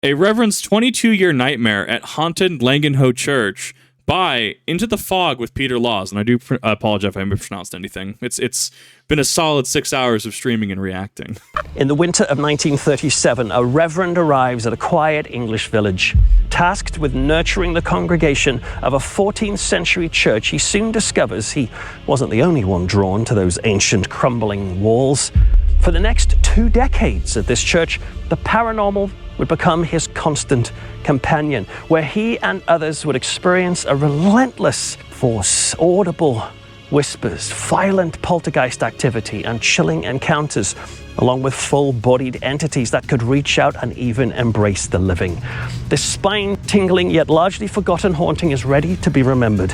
A Reverend's 22-year nightmare at haunted Langenhoe Church by Into the Fog with Peter Laws. And I do apologize if I mispronounced anything. It's been a solid 6 hours of streaming and reacting. In the winter of 1937, a Reverend arrives at a quiet English village. Tasked with nurturing the congregation of a 14th century church, he soon discovers he wasn't the only one drawn to those ancient crumbling walls. For the next 2 decades at this church, the paranormal would become his constant companion, where he and others would experience a relentless force, audible whispers, violent poltergeist activity, and chilling encounters, along with full-bodied entities that could reach out and even embrace the living. This spine-tingling yet largely forgotten haunting is ready to be remembered.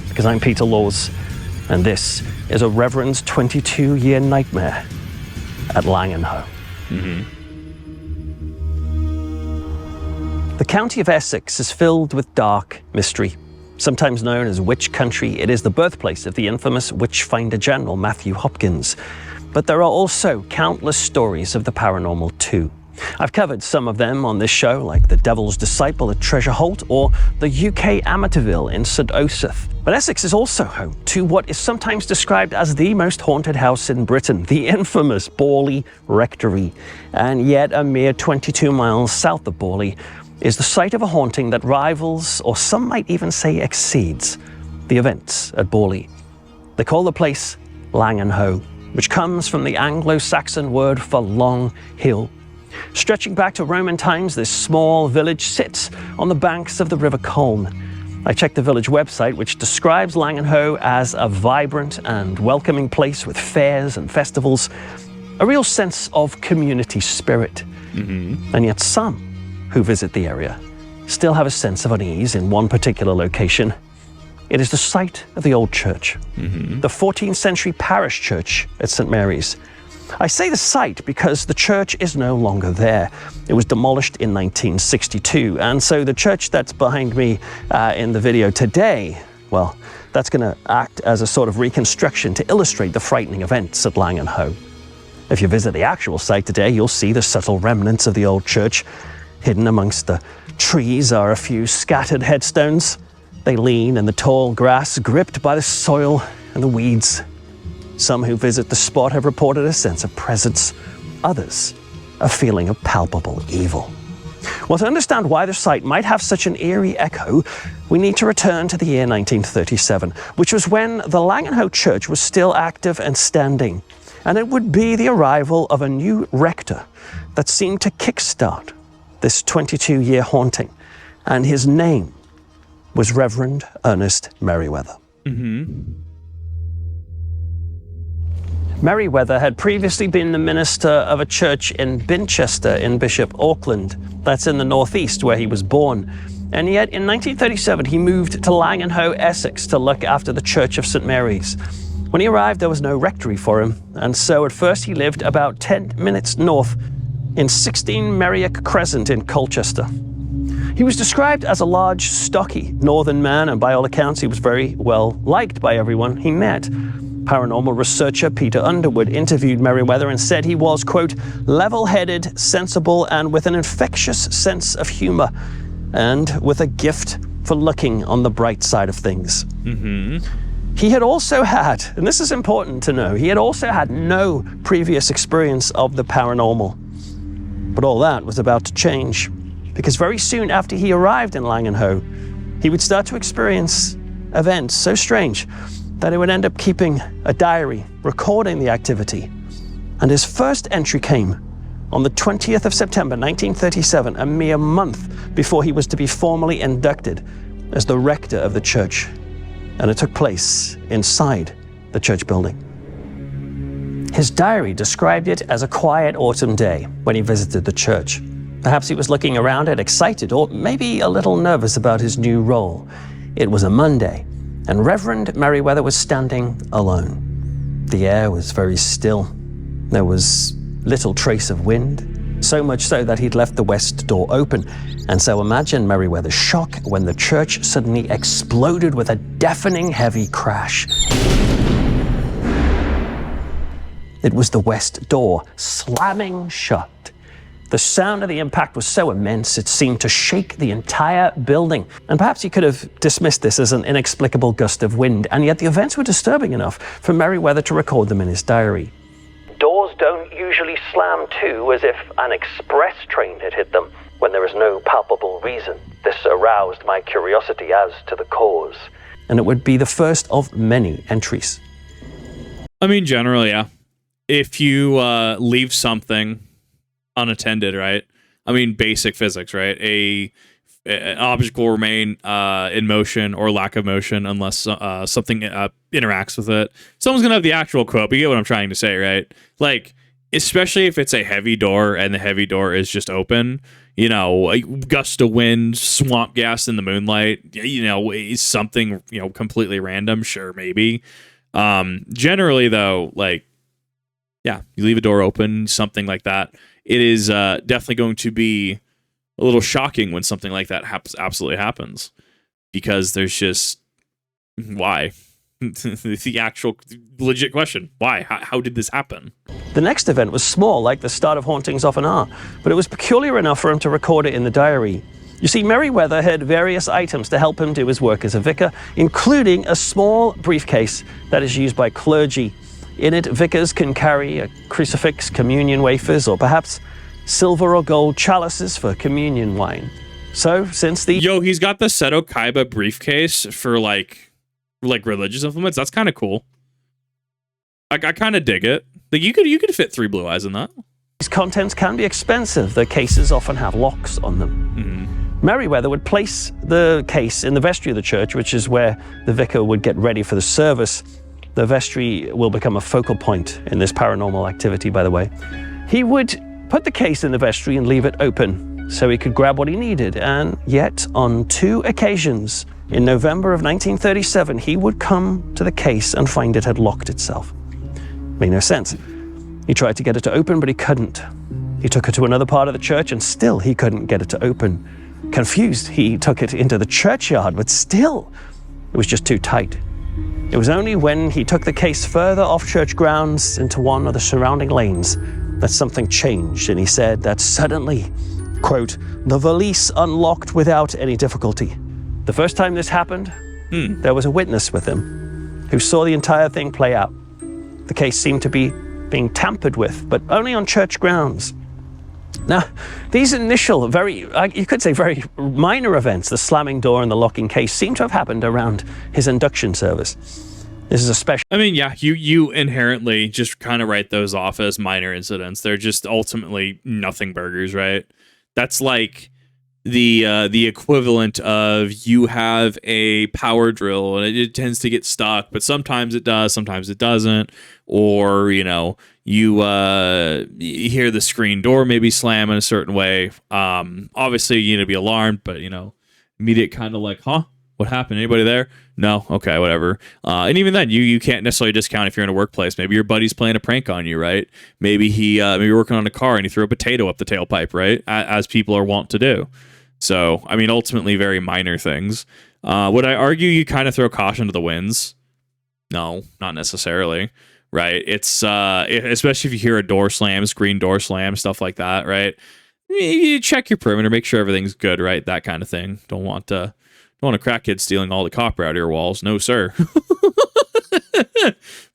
Because I'm Peter Laws, and this is a Reverend's 22-year nightmare at Langenhoe. The county of Essex is filled with dark mystery. Sometimes known as Witch Country, it is the birthplace of the infamous Witchfinder General Matthew Hopkins. But there are also countless stories of the paranormal too. I've covered some of them on this show, like the Devil's Disciple at Treasure Holt or the UK Amityville in St. Osyth. But Essex is also home to what is sometimes described as the most haunted house in Britain, the infamous Borley Rectory. And yet a mere 22 miles south of Borley is the site of a haunting that rivals, or some might even say exceeds, the events at Borley. They call the place Langenhoe, which comes from the Anglo-Saxon word for long hill. Stretching back to Roman times, this small village sits on the banks of the River Colne. I checked the village website, which describes Langenhoe as a vibrant and welcoming place with fairs and festivals, a real sense of community spirit. And yet some who visit the area still have a sense of unease in one particular location. It is the site of the old church, the 14th century parish church at St. Mary's. I say the site because the church is no longer there. It was demolished in 1962, and so the church that's behind me in the video today, well, that's going to act as a sort of reconstruction to illustrate the frightening events at Langenhoe. If you visit the actual site today, you'll see the subtle remnants of the old church. Hidden amongst the trees are a few scattered headstones. They lean in the tall grass, gripped by the soil and the weeds. Some who visit the spot have reported a sense of presence. Others, a feeling of palpable evil. Well, to understand why the site might have such an eerie echo, we need to return to the year 1937, which was when the Langenhoe Church was still active and standing. And it would be the arrival of a new rector that seemed to kickstart this 22-year haunting, and his name was Reverend Ernest Merriweather. Merriweather had previously been the minister of a church in Binchester in Bishop Auckland. That's in the northeast where he was born. And yet in 1937 he moved to Langenhoe, Essex to look after the Church of St. Mary's. When he arrived there was no rectory for him, and so at first he lived about 10 minutes north in 16 Merriack Crescent in Colchester. He was described as a large, stocky northern man, and by all accounts he was very well liked by everyone he met. Paranormal researcher Peter Underwood interviewed Merriweather and said he was, quote, level-headed, sensible, and with an infectious sense of humor, and with a gift for looking on the bright side of things. He had also had, and this is important to know, he had also had no previous experience of the paranormal. But all that was about to change, because very soon after he arrived in Langenhoe, he would start to experience events so strange that he would end up keeping a diary, recording the activity. And his first entry came on the 20th of September, 1937, a mere month before he was to be formally inducted as the rector of the church. And it took place inside the church building. His diary described it as a quiet autumn day when he visited the church. Perhaps he was looking around it excited, or maybe a little nervous about his new role. It was a Monday, and Reverend Merriweather was standing alone. The air was very still. There was little trace of wind, so much so that he'd left the west door open. And so imagine Merriweather's shock when the church suddenly exploded with a deafening heavy crash. It was the west door slamming shut, The sound of the impact was so immense it seemed to shake the entire building. And perhaps he could have dismissed this as an inexplicable gust of wind, and yet the events were disturbing enough for Merriweather to record them in his diary. Doors don't usually slam to as if an express train had hit them when there is no palpable reason. This aroused my curiosity as to the cause. And it would be the first of many entries. I mean, generally, yeah. If you leave something unattended, right? I mean, basic physics, right? An object will remain in motion or lack of motion unless something interacts with it. Someone's gonna have the actual quote, but you get what I'm trying to say, right? Like, especially if it's a heavy door and the heavy door is just open, you know, a gust of wind, swamp gas in the moonlight, you know, is something, you know, completely random. Sure, maybe. Generally, though, like, yeah, you leave a door open, something like that. It is definitely going to be a little shocking when something like that absolutely happens, because there's just, why? The actual legit question, why? How did this happen? The next event was small, like the start of hauntings often are, but it was peculiar enough for him to record it in the diary. You see, Merriweather had various items to help him do his work as a vicar, including a small briefcase that is used by clergy. In it, vicars can carry a crucifix, communion wafers, or perhaps silver or gold chalices for communion wine. So, since the... Yo, he's got the Seto Kaiba briefcase for, like religious implements. That's kind of cool. I kind of dig it. Like, you could fit 3 blue eyes in that. These contents can be expensive. The cases often have locks on them. Mm-hmm. Merriweather would place the case in the vestry of the church, which is where the vicar would get ready for the service. The vestry will become a focal point in this paranormal activity, by the way. He would put the case in the vestry and leave it open so he could grab what he needed. And yet, on 2 occasions, in November of 1937, he would come to the case and find it had locked itself. Made no sense. He tried to get it to open, but he couldn't. He took it to another part of the church, and still he couldn't get it to open. Confused, he took it into the churchyard, but still, it was just too tight. It was only when he took the case further off church grounds into one of the surrounding lanes that something changed, and he said that suddenly, quote, the valise unlocked without any difficulty. The first time this happened, there was a witness with him who saw the entire thing play out. The case seemed to be being tampered with, but only on church grounds. Now, these initial, you could say very minor events, the slamming door and the locking case, seem to have happened around his induction service. This is a special... I mean, yeah, you inherently just kind of write those off as minor incidents. They're just ultimately nothing burgers, right? That's like the equivalent of you have a power drill and it tends to get stuck, but sometimes it does, sometimes it doesn't. Or, you know, you hear the screen door maybe slam in a certain way. Obviously, you need to be alarmed, but, you know, immediate kind of like, huh? What happened? Anybody there? No? Okay, whatever. And even then, you can't necessarily discount if you're in a workplace. Maybe your buddy's playing a prank on you, right? Maybe maybe you're working on a car and he threw a potato up the tailpipe, right? As people are wont to do. So, I mean, ultimately very minor things. Would I argue you kind of throw caution to the winds? No, not necessarily, right? It's especially if you hear a door slam, screen door slam, stuff like that, right? You check your perimeter, make sure everything's good, right? That kind of thing. Don't want a crack kid stealing all the copper out of your walls. No, sir.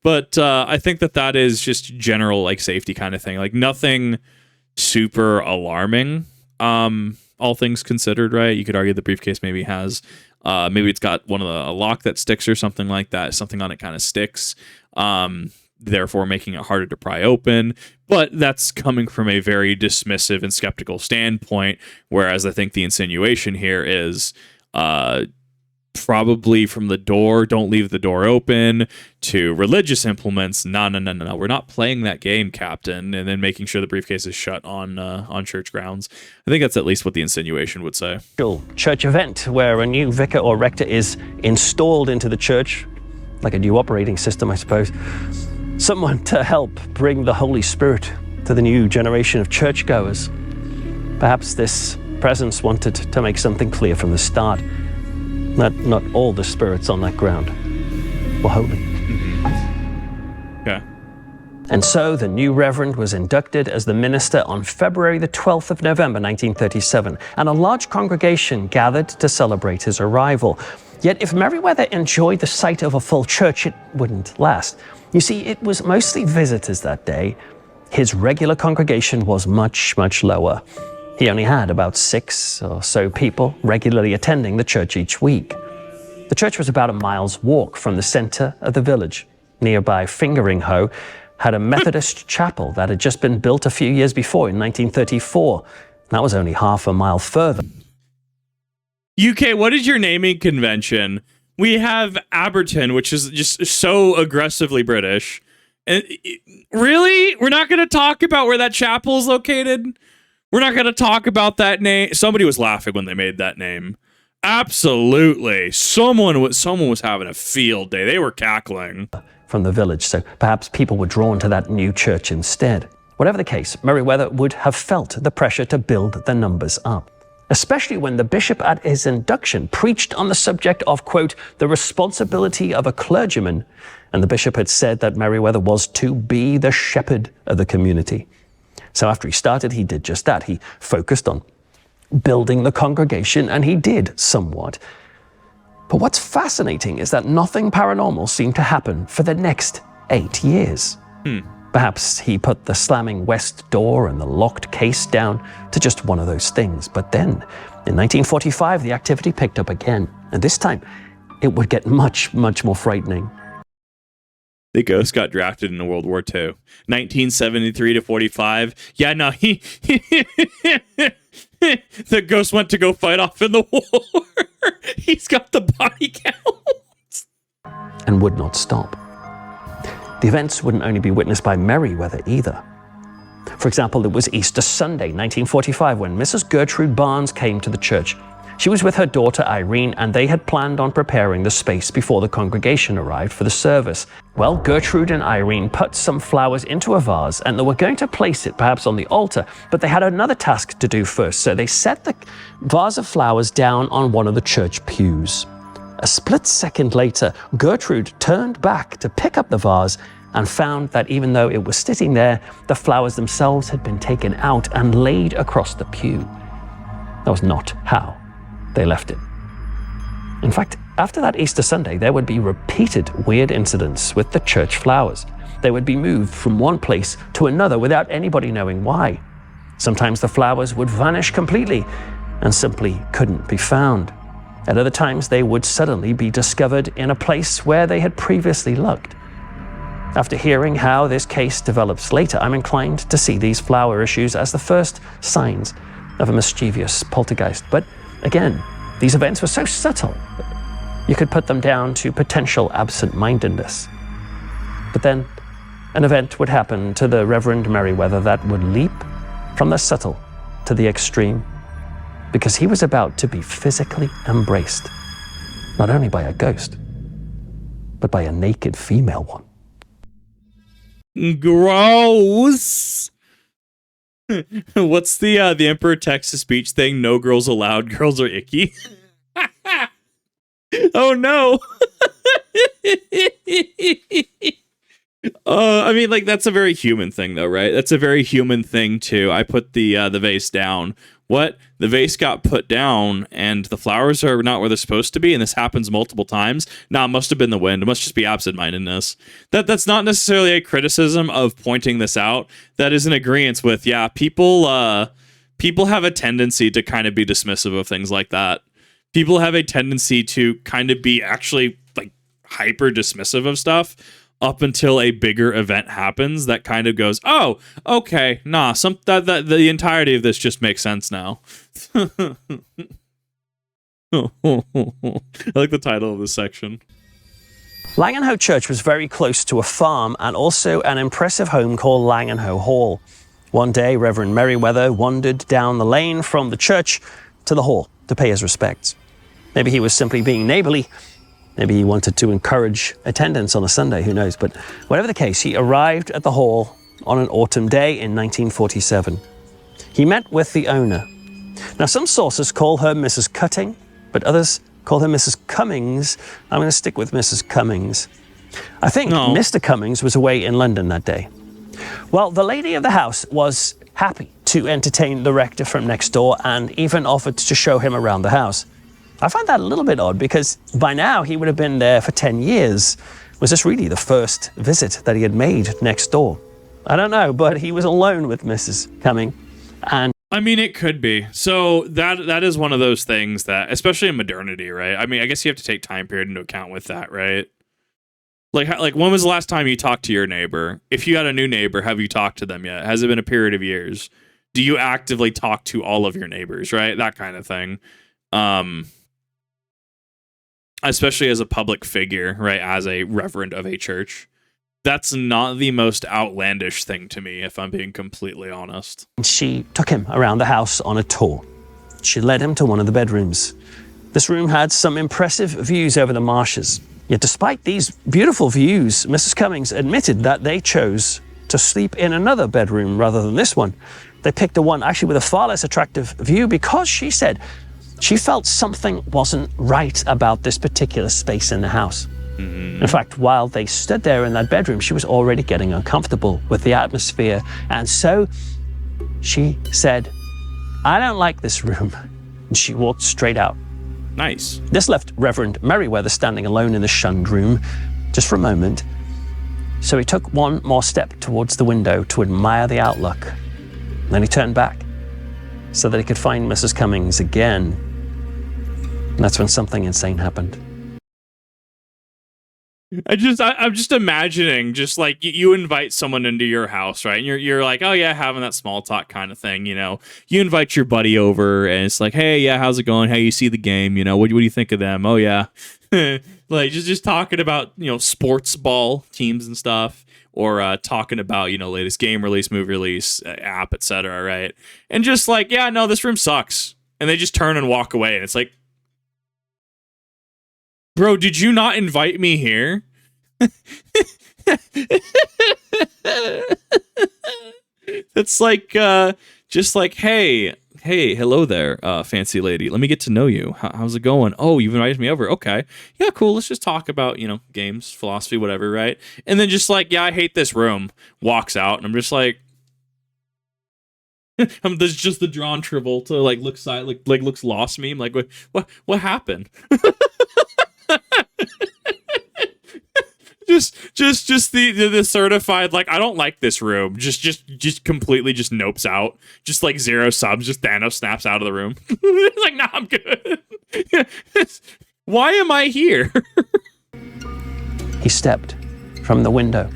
But I think that is just general like safety kind of thing. Like nothing super alarming. All things considered, right? You could argue the briefcase maybe has, maybe it's got a lock that sticks or something like that. Something on it kind of sticks, therefore making it harder to pry open. But that's coming from a very dismissive and skeptical standpoint. Whereas I think the insinuation here is, probably from the door, don't leave the door open, to religious implements. No. We're not playing that game, Captain. And then making sure the briefcase is shut on church grounds. I think that's at least what the insinuation would say. Church event where a new vicar or rector is installed into the church, like a new operating system, I suppose. Someone to help bring the Holy Spirit to the new generation of churchgoers. Perhaps this presence wanted to make something clear from the start. Not all the spirits on that ground were holy. Mm-hmm. Yeah. And so the new Reverend was inducted as the minister on February the 12th of November 1937, and a large congregation gathered to celebrate his arrival. Yet if Merriweather enjoyed the sight of a full church, it wouldn't last. You see, it was mostly visitors that day. His regular congregation was much, much lower. He only had about 6 or so people regularly attending the church each week. The church was about a mile's walk from the center of the village. Nearby Langenhoe had a Methodist chapel that had just been built a few years before in 1934. That was only half a mile further. UK, what is your naming convention? We have Aberton, which is just so aggressively British. And really? We're not going to talk about where that chapel is located? We're not going to talk about that name? Somebody was laughing when they made that name. Absolutely. Someone was having a field day. They were cackling. From the village, so perhaps people were drawn to that new church instead. Whatever the case, Merriweather would have felt the pressure to build the numbers up, especially when the bishop at his induction preached on the subject of, quote, the responsibility of a clergyman, and the bishop had said that Merriweather was to be the shepherd of the community. So after he started, he did just that. He focused on building the congregation, and he did somewhat. But what's fascinating is that nothing paranormal seemed to happen for the next 8 years. Perhaps he put the slamming west door and the locked case down to just one of those things. But then, in 1945, the activity picked up again. And this time, it would get much, much more frightening. The ghost got drafted into World War II. 1973 to 45. Yeah, no, the ghost went to go fight off in the war. He's got the body count. And would not stop. The events wouldn't only be witnessed by Merriweather either. For example, it was Easter Sunday, 1945, when Mrs. Gertrude Barnes came to the church. She was with her daughter Irene, and they had planned on preparing the space before the congregation arrived for the service. Well, Gertrude and Irene put some flowers into a vase, and they were going to place it perhaps on the altar, but they had another task to do first, so they set the vase of flowers down on one of the church pews. A split second later, Gertrude turned back to pick up the vase and found that even though it was sitting there, the flowers themselves had been taken out and laid across the pew. That was not how they left it. In fact, after that Easter Sunday, there would be repeated weird incidents with the church flowers. They would be moved from one place to another without anybody knowing why. Sometimes the flowers would vanish completely and simply couldn't be found. At other times, they would suddenly be discovered in a place where they had previously looked. After hearing how this case develops later, I'm inclined to see these flower issues as the first signs of a mischievous poltergeist. But again, these events were so subtle, you could put them down to potential absent-mindedness. But then, an event would happen to the Reverend Merriweather that would leap from the subtle to the extreme, because he was about to be physically embraced, not only by a ghost, but by a naked female one. Gross. What's the Emperor Texas speech thing? No girls allowed. Girls are icky. Oh no. I mean, like, that's a very human thing, though, right? That's a very human thing too. I put the vase down. What? The vase got put down, and the flowers are not where they're supposed to be, and this happens multiple times. Nah, it must have been the wind. It must just be absent-mindedness. That's not necessarily a criticism of pointing this out. That is an agreement with, yeah, people have a tendency to kind of be dismissive of things like that. People have a tendency to kind of be actually, like, hyper dismissive of stuff up until a bigger event happens that kind of goes, oh, okay, nah, the entirety of this just makes sense now. I like the title of this section. Langenhoe Church was very close to a farm and also an impressive home called Langenhoe Hall. One day, Reverend Merriweather wandered down the lane from the church to the hall to pay his respects. Maybe he was simply being neighborly. Maybe he wanted to encourage attendance on a Sunday, who knows? But whatever the case, he arrived at the hall on an autumn day in 1947. He met with the owner. Now, some sources call her Mrs. Cutting, but others call her Mrs. Cummings. I'm going to stick with Mrs. Cummings. I think Mr. Cummings was away in London that day. Well, the lady of the house was happy to entertain the rector from next door and even offered to show him around the house. I find that a little bit odd because by now he would have been there for 10 years. Was this really the first visit that he had made next door? I don't know, but he was alone with Mrs. Cumming. And I mean, it could be. So that is one of those things that, especially in modernity, right? I mean, I guess you have to take time period into account with that, right? Like when was the last time you talked to your neighbor? If you got a new neighbor, have you talked to them yet? Has it been a period of years? Do you actively talk to all of your neighbors, right? That kind of thing. Especially as a public figure, right? As a reverend of a church. That's not the most outlandish thing to me, if I'm being completely honest. she took him around the house on a tour. She led him to one of the bedrooms. This room had some impressive views over the marshes. Yet despite these beautiful views, Mrs. Cummings admitted that they chose to sleep in another bedroom rather than this one. They picked the one actually with a far less attractive view because she said she felt something wasn't right about this particular space in the house. In fact, while they stood there in that bedroom, she was already getting uncomfortable with the atmosphere. And so she said, "I don't like this room." And she walked straight out. Nice. This left Reverend Merriweather standing alone in the shunned room just for a moment. So he took one more step towards the window to admire the outlook. Then he turned back so that he could find Mrs. Cummings again. And that's when something insane happened. I'm just imagining, just like you invite someone into your house, right? And you're like, oh yeah, having that small talk kind of thing, you know. You invite your buddy over, and it's like, hey, yeah, how's it going? Hey, you see the game? You know, what do you think of them? Oh yeah, like just talking about, you know, sports ball teams and stuff, or talking about, you know, latest game release, movie release, app, etc. Right? And just like, yeah, no, this room sucks, and they just turn and walk away, and it's like, bro, did you not invite me here? It's like, just like, hey, hello there, fancy lady. Let me get to know you. How's it going? Oh, you've invited me over. Okay. Yeah, cool. Let's just talk about, you know, games, philosophy, whatever, right? And then just like, yeah, I hate this room. Walks out, and I'm just like, there's just the John Travolta, like, looks lost meme. Like, what happened? just the certified, like, I don't like this room. Just completely just nopes out. Just like zero subs. Just Thanos snaps out of the room. Like, nah, I'm good. Why am I here? He stepped from the window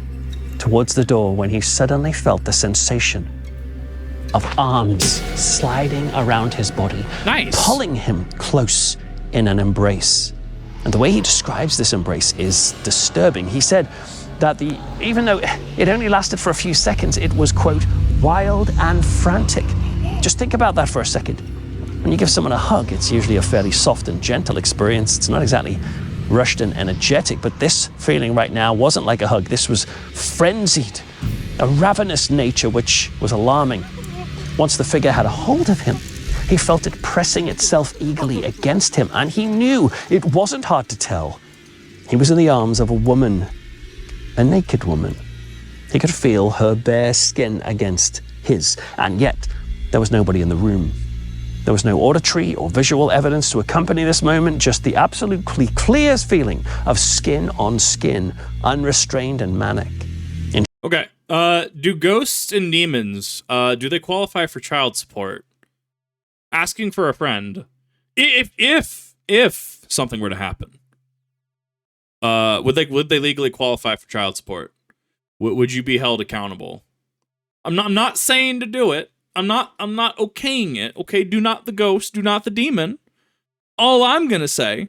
towards the door when he suddenly felt the sensation of arms sliding around his body, Nice. pulling him close in an embrace. And the way he describes this embrace is disturbing. He said that even though it only lasted for a few seconds, it was, quote, wild and frantic. Just think about that for a second. When you give someone a hug, it's usually a fairly soft and gentle experience. It's not exactly rushed and energetic, but this feeling right now wasn't like a hug. This was frenzied, a ravenous nature which was alarming. Once the figure had a hold of him, he felt it pressing itself eagerly against him, and he knew it wasn't hard to tell. He was in the arms of a woman, a naked woman. He could feel her bare skin against his, and yet there was nobody in the room. There was no auditory or visual evidence to accompany this moment, just the absolutely clear feeling of skin on skin, unrestrained and manic. Okay. Do ghosts and demons, do they qualify for child support? Asking for a friend. If something were to happen, would they legally qualify for child support? Would you be held accountable? I'm not saying to do it. I'm not okaying it. Okay, do not the ghost, do not the demon. All I'm gonna say,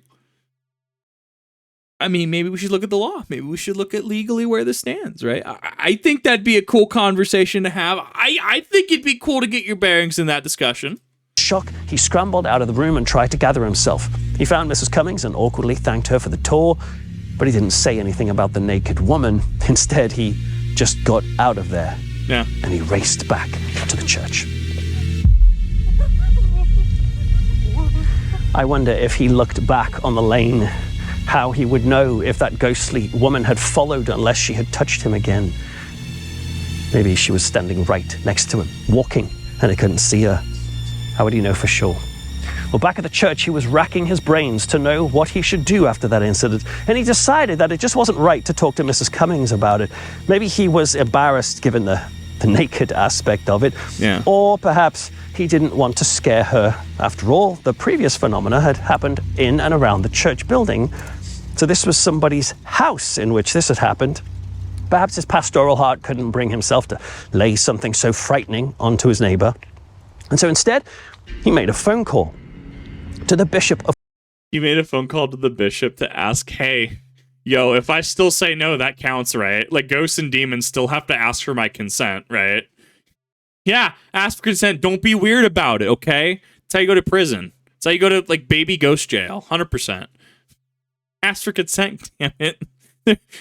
I mean, maybe we should look at the law. Maybe we should look at legally where this stands, right? I think that'd be a cool conversation to have. I think it'd be cool to get your bearings in that discussion. Shock, he scrambled out of the room and tried to gather himself. He found Mrs. Cummings and awkwardly thanked her for the tour, but he didn't say anything about the naked woman. Instead, he just got out of there. Yeah. And he raced back to the church. I wonder if he looked back on the lane, how he would know if that ghostly woman had followed unless she had touched him again. Maybe she was standing right next to him, walking, and he couldn't see her. How would he know for sure? Well, back at the church, he was racking his brains to know what he should do after that incident, and he decided that it just wasn't right to talk to Mrs. Cummings about it. Maybe he was embarrassed given the naked aspect of it, or perhaps he didn't want to scare her. After all, the previous phenomena had happened in and around the church building, so this was somebody's house in which this had happened. Perhaps his pastoral heart couldn't bring himself to lay something so frightening onto his neighbor. And so instead, he made a phone call to the bishop of... You made a phone call to the bishop to ask, hey, yo, if I still say no, that counts, right? Like, ghosts and demons still have to ask for my consent, right? Yeah, ask for consent. Don't be weird about it, okay? It's how you go to prison. It's how you go to, like, baby ghost jail. 100%. Ask for consent, damn it.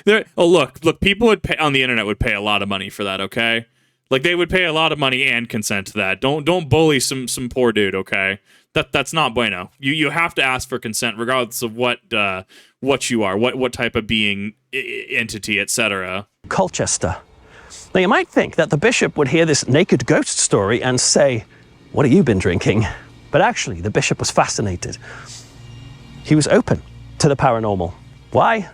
Look, people would pay on the internet would pay a lot of money for that, okay? Like, they would pay a lot of money and consent to that. Don't bully some poor dude, okay? That's not bueno. You have to ask for consent regardless of what you are, what type of being, entity, etc. Colchester. Now, you might think that the bishop would hear this naked ghost story and say, "What have you been drinking?" But actually, the bishop was fascinated. He was open to the paranormal. Why?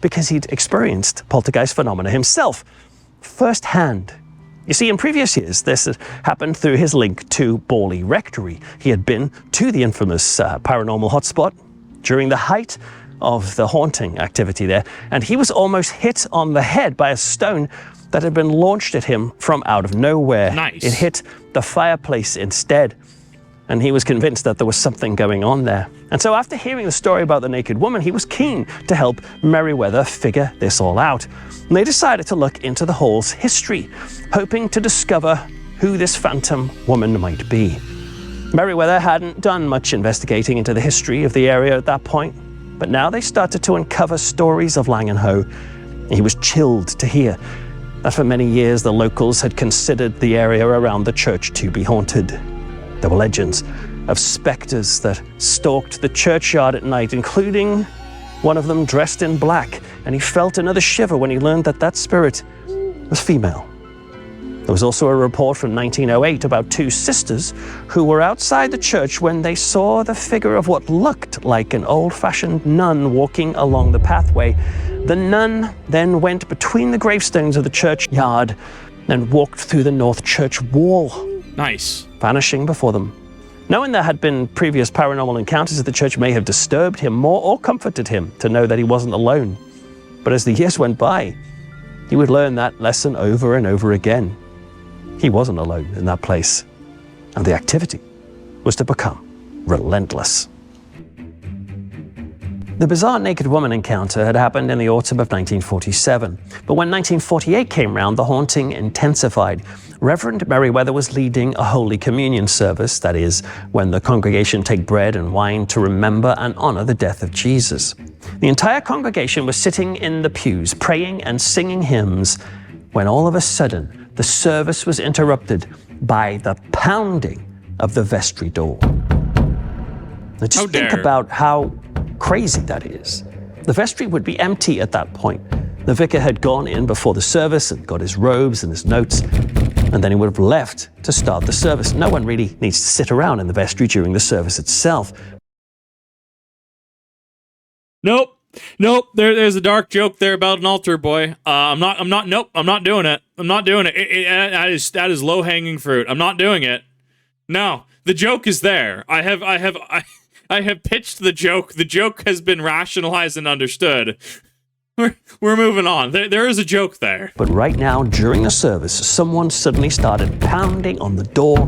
Because he'd experienced poltergeist phenomena himself, firsthand. You see, in previous years, this had happened through his link to Borley Rectory. He had been to the infamous paranormal hotspot during the height of the haunting activity there, and he was almost hit on the head by a stone that had been launched at him from out of nowhere. Nice. It hit the fireplace instead, and he was convinced that there was something going on there. And so after hearing the story about the naked woman, he was keen to help Merriweather figure this all out. And they decided to look into the hall's history, hoping to discover who this phantom woman might be. Merriweather hadn't done much investigating into the history of the area at that point, but now they started to uncover stories of Langenhoe. He was chilled to hear that for many years the locals had considered the area around the church to be haunted. There were legends of specters that stalked the churchyard at night, including one of them dressed in black, and he felt another shiver when he learned that that spirit was female. There was also a report from 1908 about two sisters who were outside the church when they saw the figure of what looked like an old-fashioned nun walking along the pathway. The nun then went between the gravestones of the churchyard and walked through the north church wall. Nice. Vanishing before them. Knowing there had been previous paranormal encounters at the church may have disturbed him more or comforted him to know that he wasn't alone. But as the years went by, he would learn that lesson over and over again. He wasn't alone in that place, and the activity was to become relentless. The bizarre naked woman encounter had happened in the autumn of 1947, but when 1948 came round, the haunting intensified. Reverend Merriweather was leading a Holy Communion service, that is, when the congregation take bread and wine to remember and honor the death of Jesus. The entire congregation was sitting in the pews, praying and singing hymns, when all of a sudden, the service was interrupted by the pounding of the vestry door. Now just think about how crazy that is. The vestry would be empty at that point. The vicar had gone in before the service and got his robes and his notes, and then he would have left to start the service. No one really needs to sit around in the vestry during the service itself. Nope. There's a dark joke there about an altar boy. I'm not doing it. I'm not doing it. That is low-hanging fruit. I'm not doing it. No, the joke is there. I have pitched the joke. The joke has been rationalized and understood. We're moving on. There is a joke there. But right now, during the service, someone suddenly started pounding on the door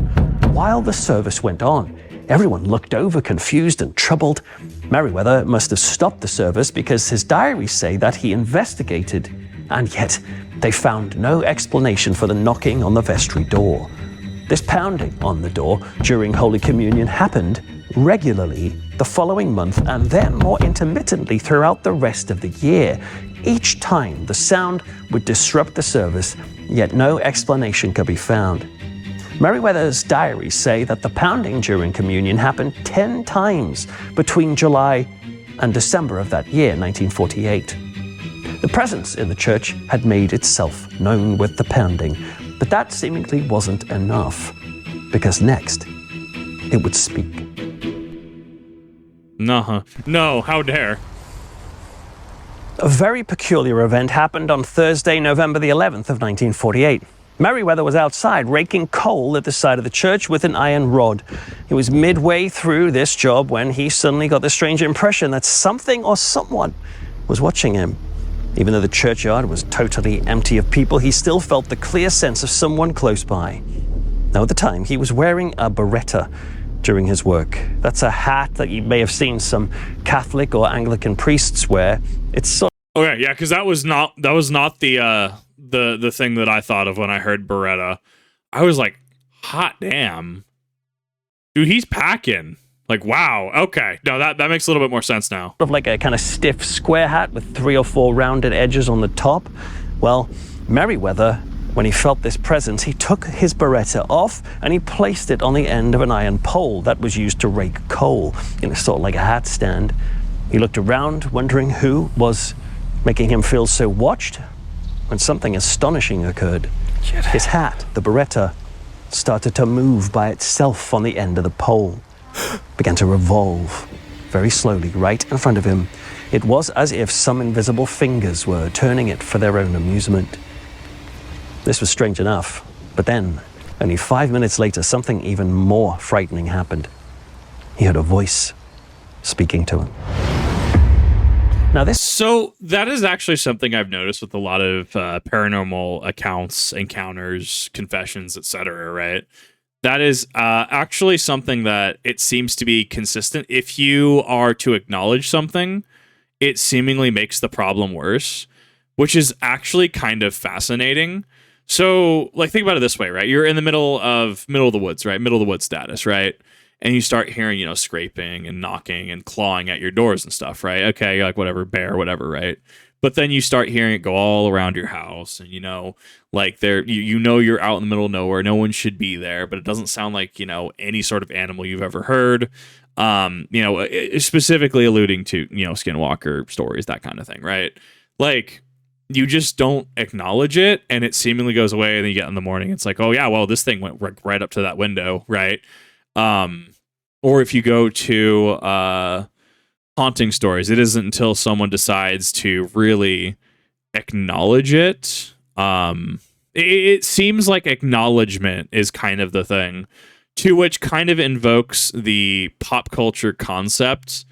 while the service went on. Everyone looked over, confused and troubled. Merriweather must have stopped the service because his diaries say that he investigated, and yet they found no explanation for the knocking on the vestry door. This pounding on the door during Holy Communion happened regularly the following month and then more intermittently throughout the rest of the year. Each time the sound would disrupt the service, yet no explanation could be found. Merriweather's diaries say that the pounding during communion happened 10 times between July and December of that year, 1948. The presence in the church had made itself known with the pounding, but that seemingly wasn't enough, because next, it would speak. No, how dare. A very peculiar event happened on Thursday, November the 11th of 1948. Merriweather was outside raking coal at the side of the church with an iron rod. He was midway through this job when he suddenly got the strange impression that something or someone was watching him. Even though the churchyard was totally empty of people, he still felt the clear sense of someone close by. Now, at the time, he was wearing a beretta during his work. That's a hat that you may have seen some Catholic or Anglican priests wear. It's sort Okay, yeah, because that was not the thing that I thought of when I heard Beretta. I was like, hot damn. Dude, he's packing. Like, wow, okay. No, that makes a little bit more sense now. of like a kind of stiff square hat with 3 or 4 rounded edges on the top. Well, Merriweather, when he felt this presence, he took his beretta off and he placed it on the end of an iron pole that was used to rake coal, sort of like a hat stand. He looked around, wondering who was making him feel so watched, when something astonishing occurred. His hat, the beretta, started to move by itself on the end of the pole, began to revolve very slowly right in front of him. It was as if some invisible fingers were turning it for their own amusement. This was strange enough, but then, only 5 minutes later, something even more frightening happened. He heard a voice speaking to him. So that is actually something I've noticed with a lot of paranormal accounts, encounters, confessions, etc., right? That is actually something that it seems to be consistent. If you are to acknowledge something, it seemingly makes the problem worse, which is actually kind of fascinating. So, like, think about it this way, right? You're in the middle of the woods, right? Middle of the woods status, right? And you start hearing, scraping and knocking and clawing at your doors and stuff, right? Okay, you're like, whatever, bear, whatever, right? But then you start hearing it go all around your house, and like you're out in the middle of nowhere, no one should be there, but it doesn't sound like any sort of animal you've ever heard. Specifically alluding to skinwalker stories, that kind of thing, right? Like, you just don't acknowledge it, and it seemingly goes away, and then you get in the morning, it's like, oh yeah, well, this thing went right up to that window, right? Or if you go to haunting stories, it isn't until someone decides to really acknowledge it. It seems like acknowledgement is kind of the thing, to which kind of invokes the pop culture concept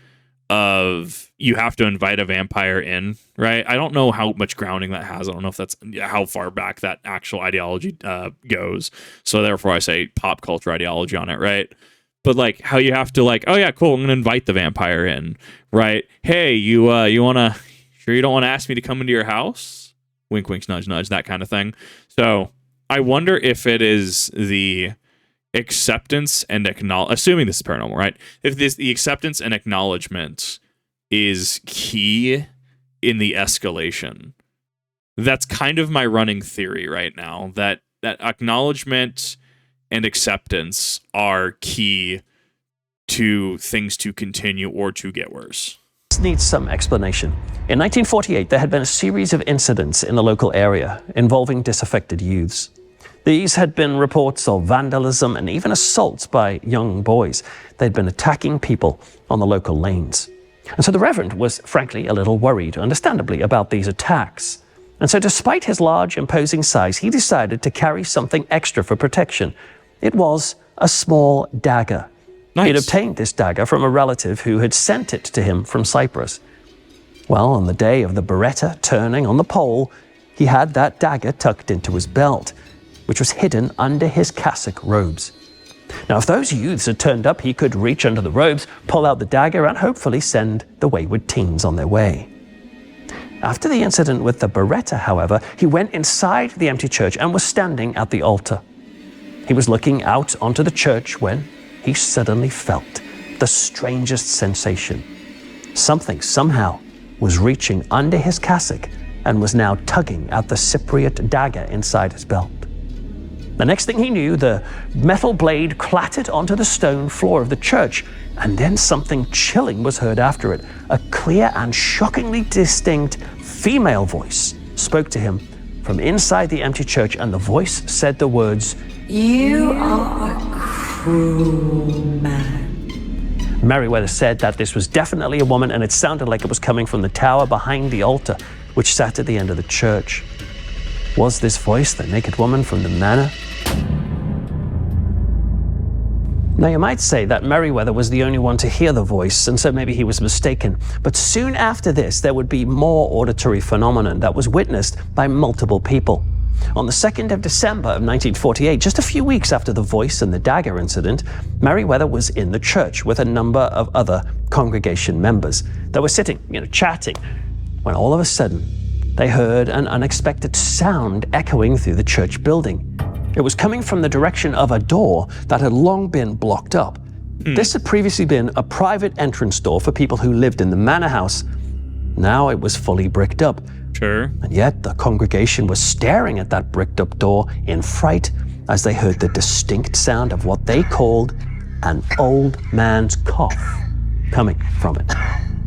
of you have to invite a vampire in, right? I don't know how much grounding that has. I don't know if that's how far back that actual ideology goes. So therefore I say pop culture ideology on it, right? But like how you have to like, oh yeah, cool, I'm gonna invite the vampire in, right? Hey, you don't want to ask me to come into your house? Wink, wink, nudge, nudge, that kind of thing. So I wonder if it is the acceptance and assuming this is paranormal, right? If the acceptance and acknowledgement is key in the escalation. That's kind of my running theory right now, that acknowledgement and acceptance are key to things to continue or to get worse. This needs some explanation. In 1948, there had been a series of incidents in the local area involving disaffected youths. These had been reports of vandalism and even assaults by young boys. They'd been attacking people on the local lanes. And so the Reverend was frankly a little worried, understandably, about these attacks. And so despite his large, imposing size, he decided to carry something extra for protection. It was a small dagger. Nice. He'd obtained this dagger from a relative who had sent it to him from Cyprus. Well, on the day of the beretta turning on the pole, he had that dagger tucked into his belt, which was hidden under his cassock robes. Now, if those youths had turned up, he could reach under the robes, pull out the dagger, and hopefully send the wayward teens on their way. After the incident with the beretta, however, he went inside the empty church and was standing at the altar. He was looking out onto the church when he suddenly felt the strangest sensation. Something, somehow, was reaching under his cassock and was now tugging at the Cypriot dagger inside his belt. The next thing he knew, the metal blade clattered onto the stone floor of the church, and then something chilling was heard after it, a clear and shockingly distinct female voice spoke to him from inside the empty church, and the voice said the words, "You are a cruel man." Merriweather said that this was definitely a woman, and it sounded like it was coming from the tower behind the altar, which sat at the end of the church. Was this voice the naked woman from the manor? Now, you might say that Merriweather was the only one to hear the voice, and so maybe he was mistaken. But soon after this, there would be more auditory phenomenon that was witnessed by multiple people. On the 2nd of December of 1948, just a few weeks after the voice and the dagger incident, Merriweather was in the church with a number of other congregation members. They were sitting, chatting, when all of a sudden, they heard an unexpected sound echoing through the church building. It was coming from the direction of a door that had long been blocked up. This had previously been a private entrance door for people who lived in the manor house. Now it was fully bricked up. Sure. And yet the congregation was staring at that bricked up door in fright as they heard the distinct sound of what they called an old man's cough coming from it.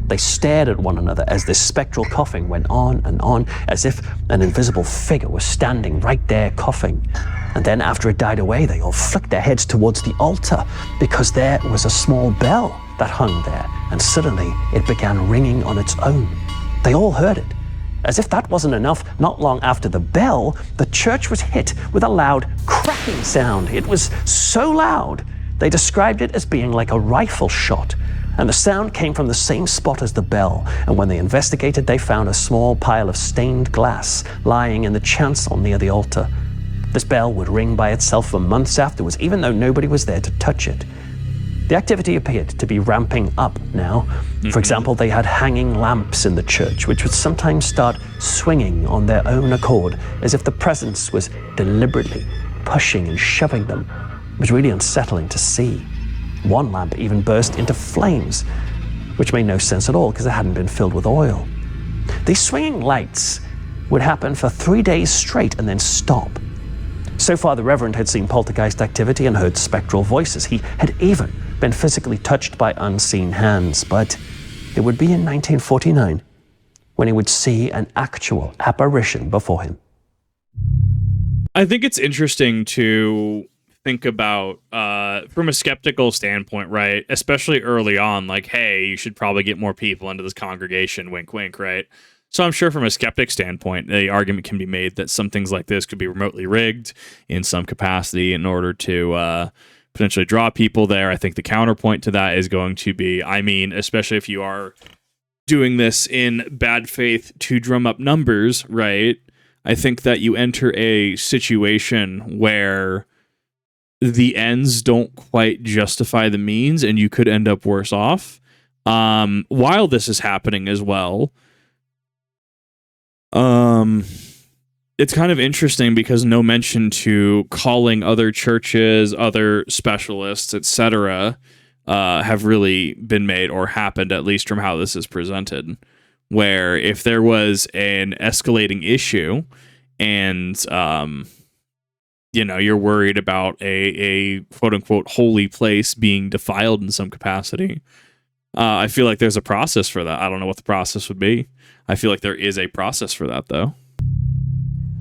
They stared at one another as this spectral coughing went on, as if an invisible figure was standing right there coughing. And then after it died away, they all flicked their heads towards the altar because there was a small bell that hung there, and suddenly it began ringing on its own. They all heard it. As if that wasn't enough, not long after the bell, the church was hit with a loud cracking sound. It was so loud, they described it as being like a rifle shot. And the sound came from the same spot as the bell. And when they investigated, they found a small pile of stained glass lying in the chancel near the altar. This bell would ring by itself for months afterwards, even though nobody was there to touch it. The activity appeared to be ramping up now. For example, they had hanging lamps in the church, which would sometimes start swinging on their own accord, as if the presence was deliberately pushing and shoving them. It was really unsettling to see. One lamp even burst into flames, which made no sense at all because it hadn't been filled with oil. These swinging lights would happen for 3 days straight and then stop. So far, the Reverend had seen poltergeist activity and heard spectral voices. He had even been physically touched by unseen hands, but it would be in 1949 when he would see an actual apparition before him. I think it's interesting to think about from a skeptical standpoint, right? Especially early on, like, hey, you should probably get more people into this congregation, wink, wink, right? So I'm sure from a skeptic standpoint, the argument can be made that some things like this could be remotely rigged in some capacity in order to potentially draw people there. I think the counterpoint to that is going to be, especially if you are doing this in bad faith to drum up numbers, right? I think that you enter a situation where the ends don't quite justify the means and you could end up worse off. While this is happening as well, it's kind of interesting because no mention to calling other churches, other specialists, etc., have really been made or happened, at least from how this is presented. Where if there was an escalating issue and, you're worried about a quote unquote holy place being defiled in some capacity, I feel like there's a process for that. I don't know what the process would be. I feel like there is a process for that, though.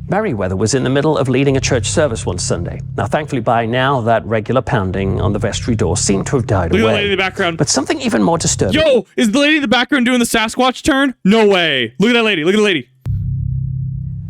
Merriweather was in the middle of leading a church service one Sunday. Now, thankfully, by now, that regular pounding on the vestry door seemed to have died away. Look at the lady in the background. But something even more disturbing. Yo, is the lady in the background doing the Sasquatch turn? No way. Look at that lady. Look at the lady.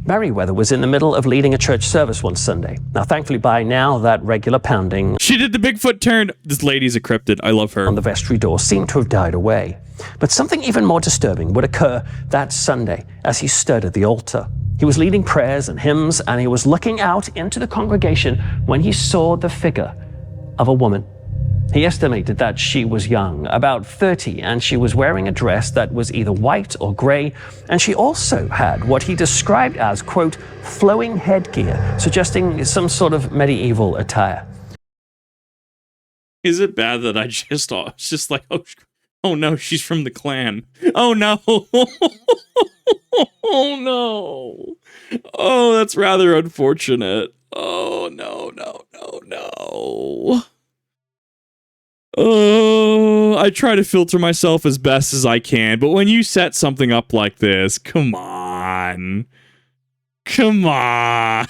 Merriweather was in the middle of leading a church service one Sunday. Now, thankfully, by now, that regular pounding... She did the Bigfoot turn. This lady's a cryptid. I love her. ...on the vestry door seemed to have died away. But something even more disturbing would occur that Sunday as he stood at the altar. He was leading prayers and hymns, and he was looking out into the congregation when he saw the figure of a woman. He estimated that she was young, about 30, and she was wearing a dress that was either white or gray, and she also had what he described as, quote, flowing headgear, suggesting some sort of medieval attire. Is it bad that it's just like, oh no, she's from the clan. Oh no. Oh no. Oh, that's rather unfortunate. Oh no. Oh, I try to filter myself as best as I can, but when you set something up like this, come on. on. Come on.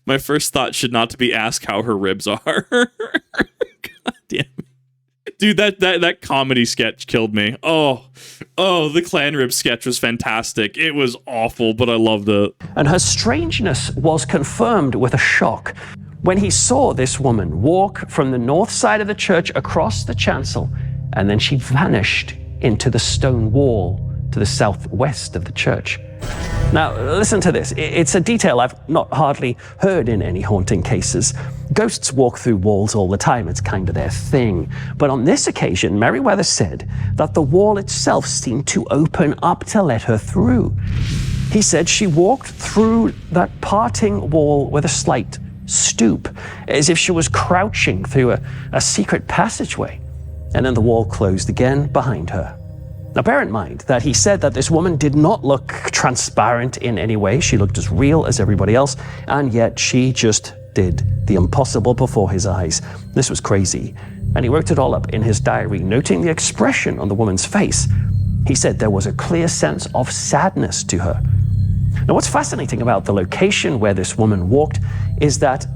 My first thought should not to be ask how her ribs are. God damn it. Dude, that comedy sketch killed me. Oh, the clan rib sketch was fantastic. It was awful, but I loved it. And her strangeness was confirmed with a shock when he saw this woman walk from the north side of the church across the chancel, and then she vanished into the stone wall to the southwest of the church. Now, listen to this. It's a detail I've not hardly heard in any haunting cases. Ghosts walk through walls all the time. It's kind of their thing. But on this occasion, Merriweather said that the wall itself seemed to open up to let her through. He said she walked through that parting wall with a slight stoop, as if she was crouching through a secret passageway. And then the wall closed again behind her. Now, bear in mind that he said that this woman did not look transparent in any way. She looked as real as everybody else, and yet she just did the impossible before his eyes. This was crazy. And he wrote it all up in his diary, noting the expression on the woman's face. He said there was a clear sense of sadness to her. Now, what's fascinating about the location where this woman walked is that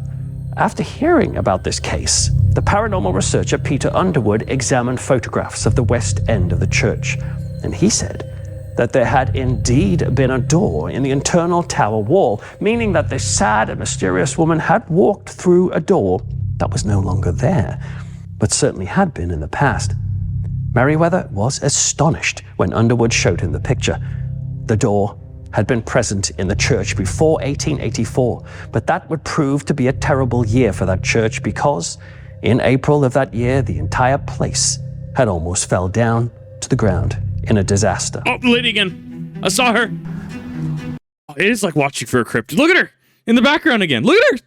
after hearing about this case, the paranormal researcher Peter Underwood examined photographs of the west end of the church, and he said that there had indeed been a door in the internal tower wall, meaning that this sad and mysterious woman had walked through a door that was no longer there, but certainly had been in the past. Merriweather was astonished when Underwood showed him the picture. The door had been present in the church before 1884, but that would prove to be a terrible year for that church because in April of that year, the entire place had almost fell down to the ground in a disaster. Oh, the lady again. I saw her. Oh, it is like watching for a cryptid. Look at her in the background again. Look at her.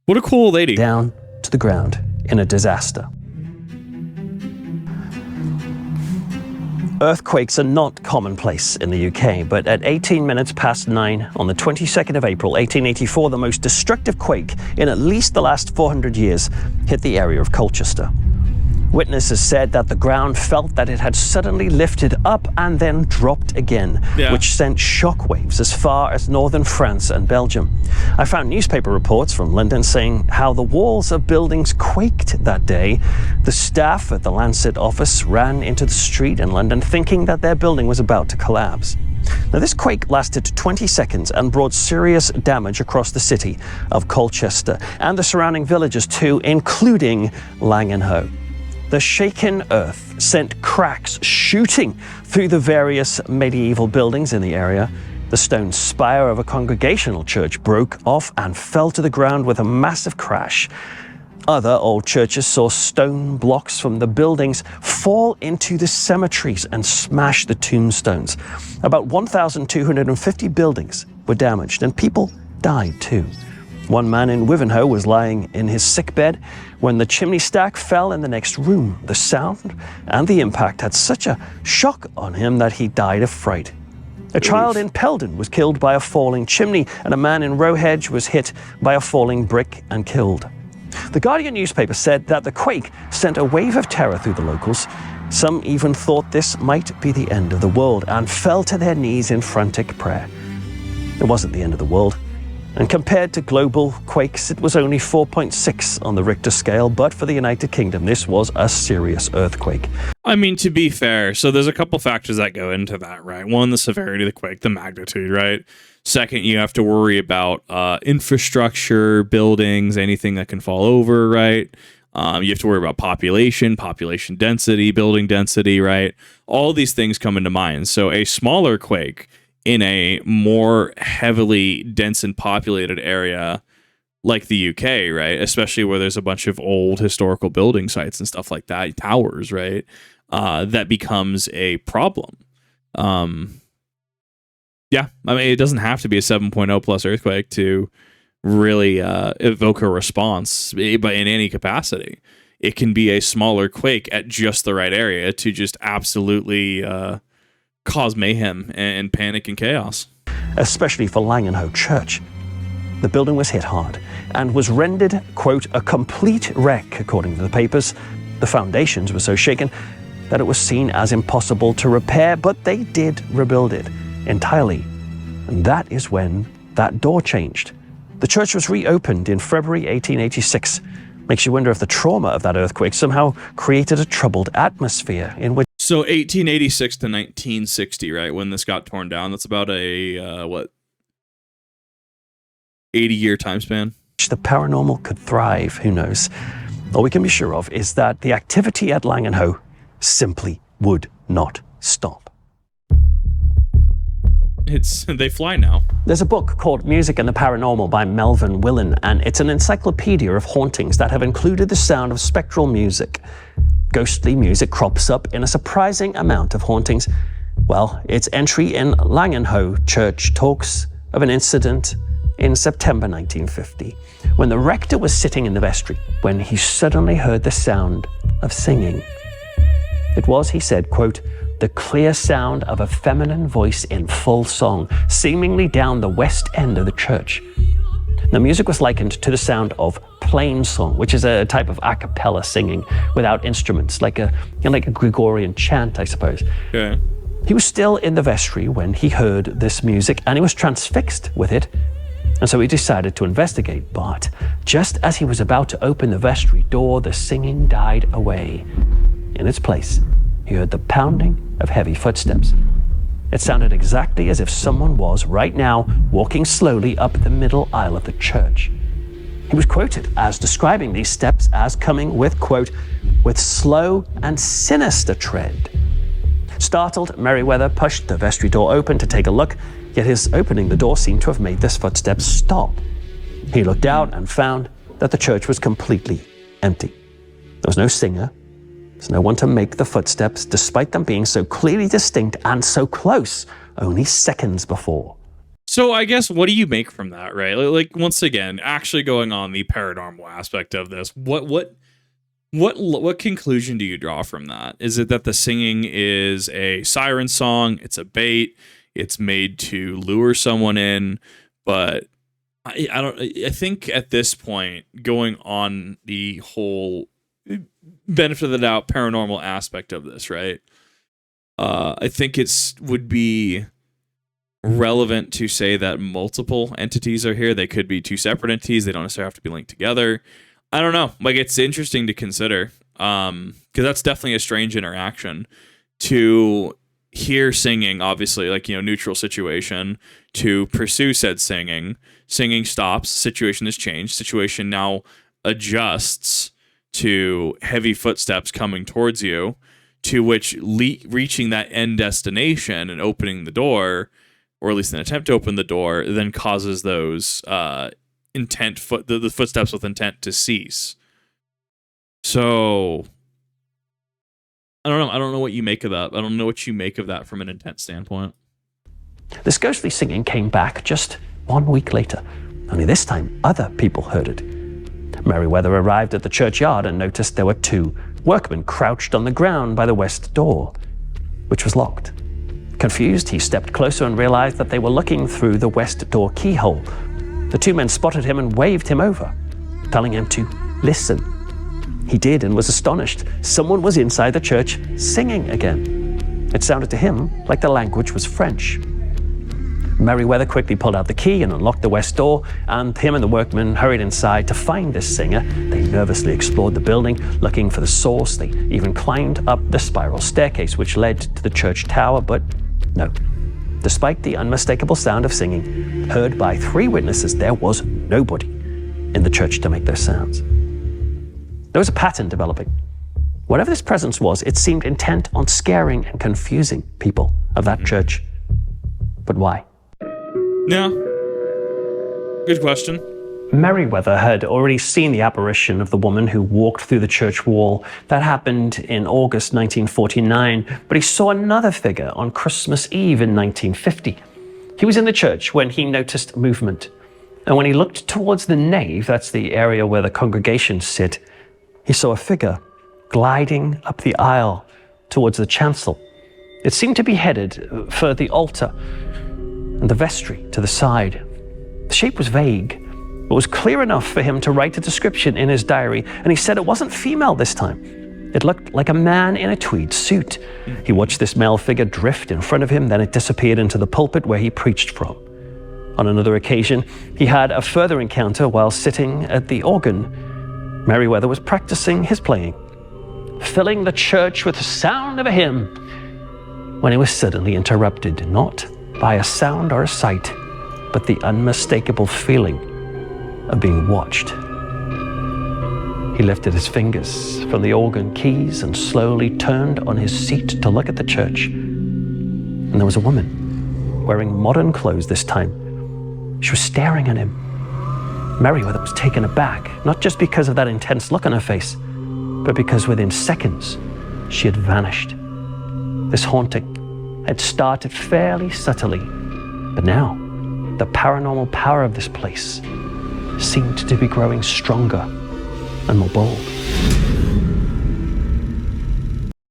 What a cool lady. Down to the ground in a disaster. Earthquakes are not commonplace in the UK, but at 18 minutes past 9 on the 22nd of April, 1884, the most destructive quake in at least the last 400 years hit the area of Colchester. Witnesses said that the ground felt that it had suddenly lifted up and then dropped again, which sent shockwaves as far as northern France and Belgium. I found newspaper reports from London saying how the walls of buildings quaked that day. The staff at the Lancet office ran into the street in London thinking that their building was about to collapse. Now, this quake lasted 20 seconds and brought serious damage across the city of Colchester and the surrounding villages too, including Langenhoe. The shaken earth sent cracks shooting through the various medieval buildings in the area. The stone spire of a congregational church broke off and fell to the ground with a massive crash. Other old churches saw stone blocks from the buildings fall into the cemeteries and smash the tombstones. About 1,250 buildings were damaged, and people died too. One man in Wivenhoe was lying in his sickbed when the chimney stack fell in the next room. The sound and the impact had such a shock on him that he died of fright. A child in Peldon was killed by a falling chimney, and a man in Rowhedge was hit by a falling brick and killed. The Guardian newspaper said that the quake sent a wave of terror through the locals. Some even thought this might be the end of the world and fell to their knees in frantic prayer. It wasn't the end of the world. And compared to global quakes, it was only 4.6 on the Richter scale, but for the United Kingdom, this was a serious earthquake. I mean, to be fair, so there's a couple factors that go into that, right? One, the severity of the quake, the magnitude, right? Second, you have to worry about infrastructure, buildings, anything that can fall over, right? You have to worry about population density, building density, right? All these things come into mind. So a smaller quake in a more heavily dense and populated area like the UK, right? Especially where there's a bunch of old historical building sites and stuff like that, towers, right? That becomes a problem. Yeah, I mean, it doesn't have to be a 7.0 plus earthquake to really evoke a response, but in any capacity. It can be a smaller quake at just the right area to just absolutely cause mayhem and panic and chaos. Especially for Langenhoe Church. The building was hit hard and was rendered, quote, a complete wreck, according to the papers. The foundations were so shaken that it was seen as impossible to repair, but they did rebuild it entirely. And that is when that door changed. The church was reopened in February 1886. Makes you wonder if the trauma of that earthquake somehow created a troubled atmosphere in which... So 1886 to 1960, right, when this got torn down, that's about a, 80-year time span? The paranormal could thrive, who knows? All we can be sure of is that the activity at Langenhoe simply would not stop. They fly now. There's a book called Music and the Paranormal by Melvin Willen, and it's an encyclopedia of hauntings that have included the sound of spectral music. Ghostly music crops up in a surprising amount of hauntings. Well, its entry in Langenhoe Church talks of an incident in September 1950, when the rector was sitting in the vestry, when he suddenly heard the sound of singing. It was, he said, quote, the clear sound of a feminine voice in full song, seemingly down the west end of the church. The music was likened to the sound of plain song, which is a type of a cappella singing without instruments, like a Gregorian chant, I suppose. Okay. He was still in the vestry when he heard this music, and he was transfixed with it. And so he decided to investigate, but just as he was about to open the vestry door, the singing died away. In its place, he heard the pounding of heavy footsteps. It sounded exactly as if someone was, right now, walking slowly up the middle aisle of the church. He was quoted as describing these steps as coming with, quote, with slow and sinister tread. Startled, Merriweather pushed the vestry door open to take a look, yet his opening the door seemed to have made this footsteps stop. He looked out and found that the church was completely empty. There was no singer. There's no one to make the footsteps, despite them being so clearly distinct and so close only seconds before. So I guess, what do you make from that, right? Like, once again, actually going on the paranormal aspect of this, what conclusion do you draw from that? Is it that the singing is a siren song? It's a bait. It's made to lure someone in, but I think at this point, going on the whole benefit of the doubt paranormal aspect of this, right? I think would be relevant to say that multiple entities are here. They could be two separate entities. They don't necessarily have to be linked together. I don't know. Like, it's interesting to consider, because that's definitely a strange interaction to hear singing, obviously, like, neutral situation, to pursue said singing. Singing stops, situation has changed, situation now adjusts to heavy footsteps coming towards you, to which reaching that end destination and opening the door, or at least an attempt to open the door, then causes those the footsteps with intent to cease. So I don't know. I don't know what you make of that. I don't know what you make of that from an intent standpoint. This ghostly singing came back just 1 week later. Only this time, other people heard it. Merriweather arrived at the churchyard and noticed there were two workmen crouched on the ground by the west door, which was locked. Confused, he stepped closer and realized that they were looking through the west door keyhole. The two men spotted him and waved him over, telling him to listen. He did and was astonished. Someone was inside the church singing again. It sounded to him like the language was French. Merriweather quickly pulled out the key and unlocked the west door, and him and the workmen hurried inside to find this singer. They nervously explored the building, looking for the source. They even climbed up the spiral staircase which led to the church tower, but no. Despite the unmistakable sound of singing, heard by 3 witnesses, there was nobody in the church to make those sounds. There was a pattern developing. Whatever this presence was, it seemed intent on scaring and confusing people of that church. But why? Yeah. Good question. Merriweather had already seen the apparition of the woman who walked through the church wall. That happened in August 1949, but he saw another figure on Christmas Eve in 1950. He was in the church when he noticed movement. And when he looked towards the nave, that's the area where the congregations sit, he saw a figure gliding up the aisle towards the chancel. It seemed to be headed for the altar and the vestry to the side. The shape was vague, but was clear enough for him to write a description in his diary, and he said it wasn't female this time. It looked like a man in a tweed suit. He watched this male figure drift in front of him, then it disappeared into the pulpit where he preached from. On another occasion, he had a further encounter while sitting at the organ. Merriweather was practicing his playing, filling the church with the sound of a hymn, when he was suddenly interrupted, not by a sound or a sight, but the unmistakable feeling of being watched. He lifted his fingers from the organ keys and slowly turned on his seat to look at the church. And there was a woman, wearing modern clothes this time. She was staring at him. Merriweather was taken aback, not just because of that intense look on her face, but because within seconds, she had vanished. This haunting had started fairly subtly, but now the paranormal power of this place seemed to be growing stronger and more bold.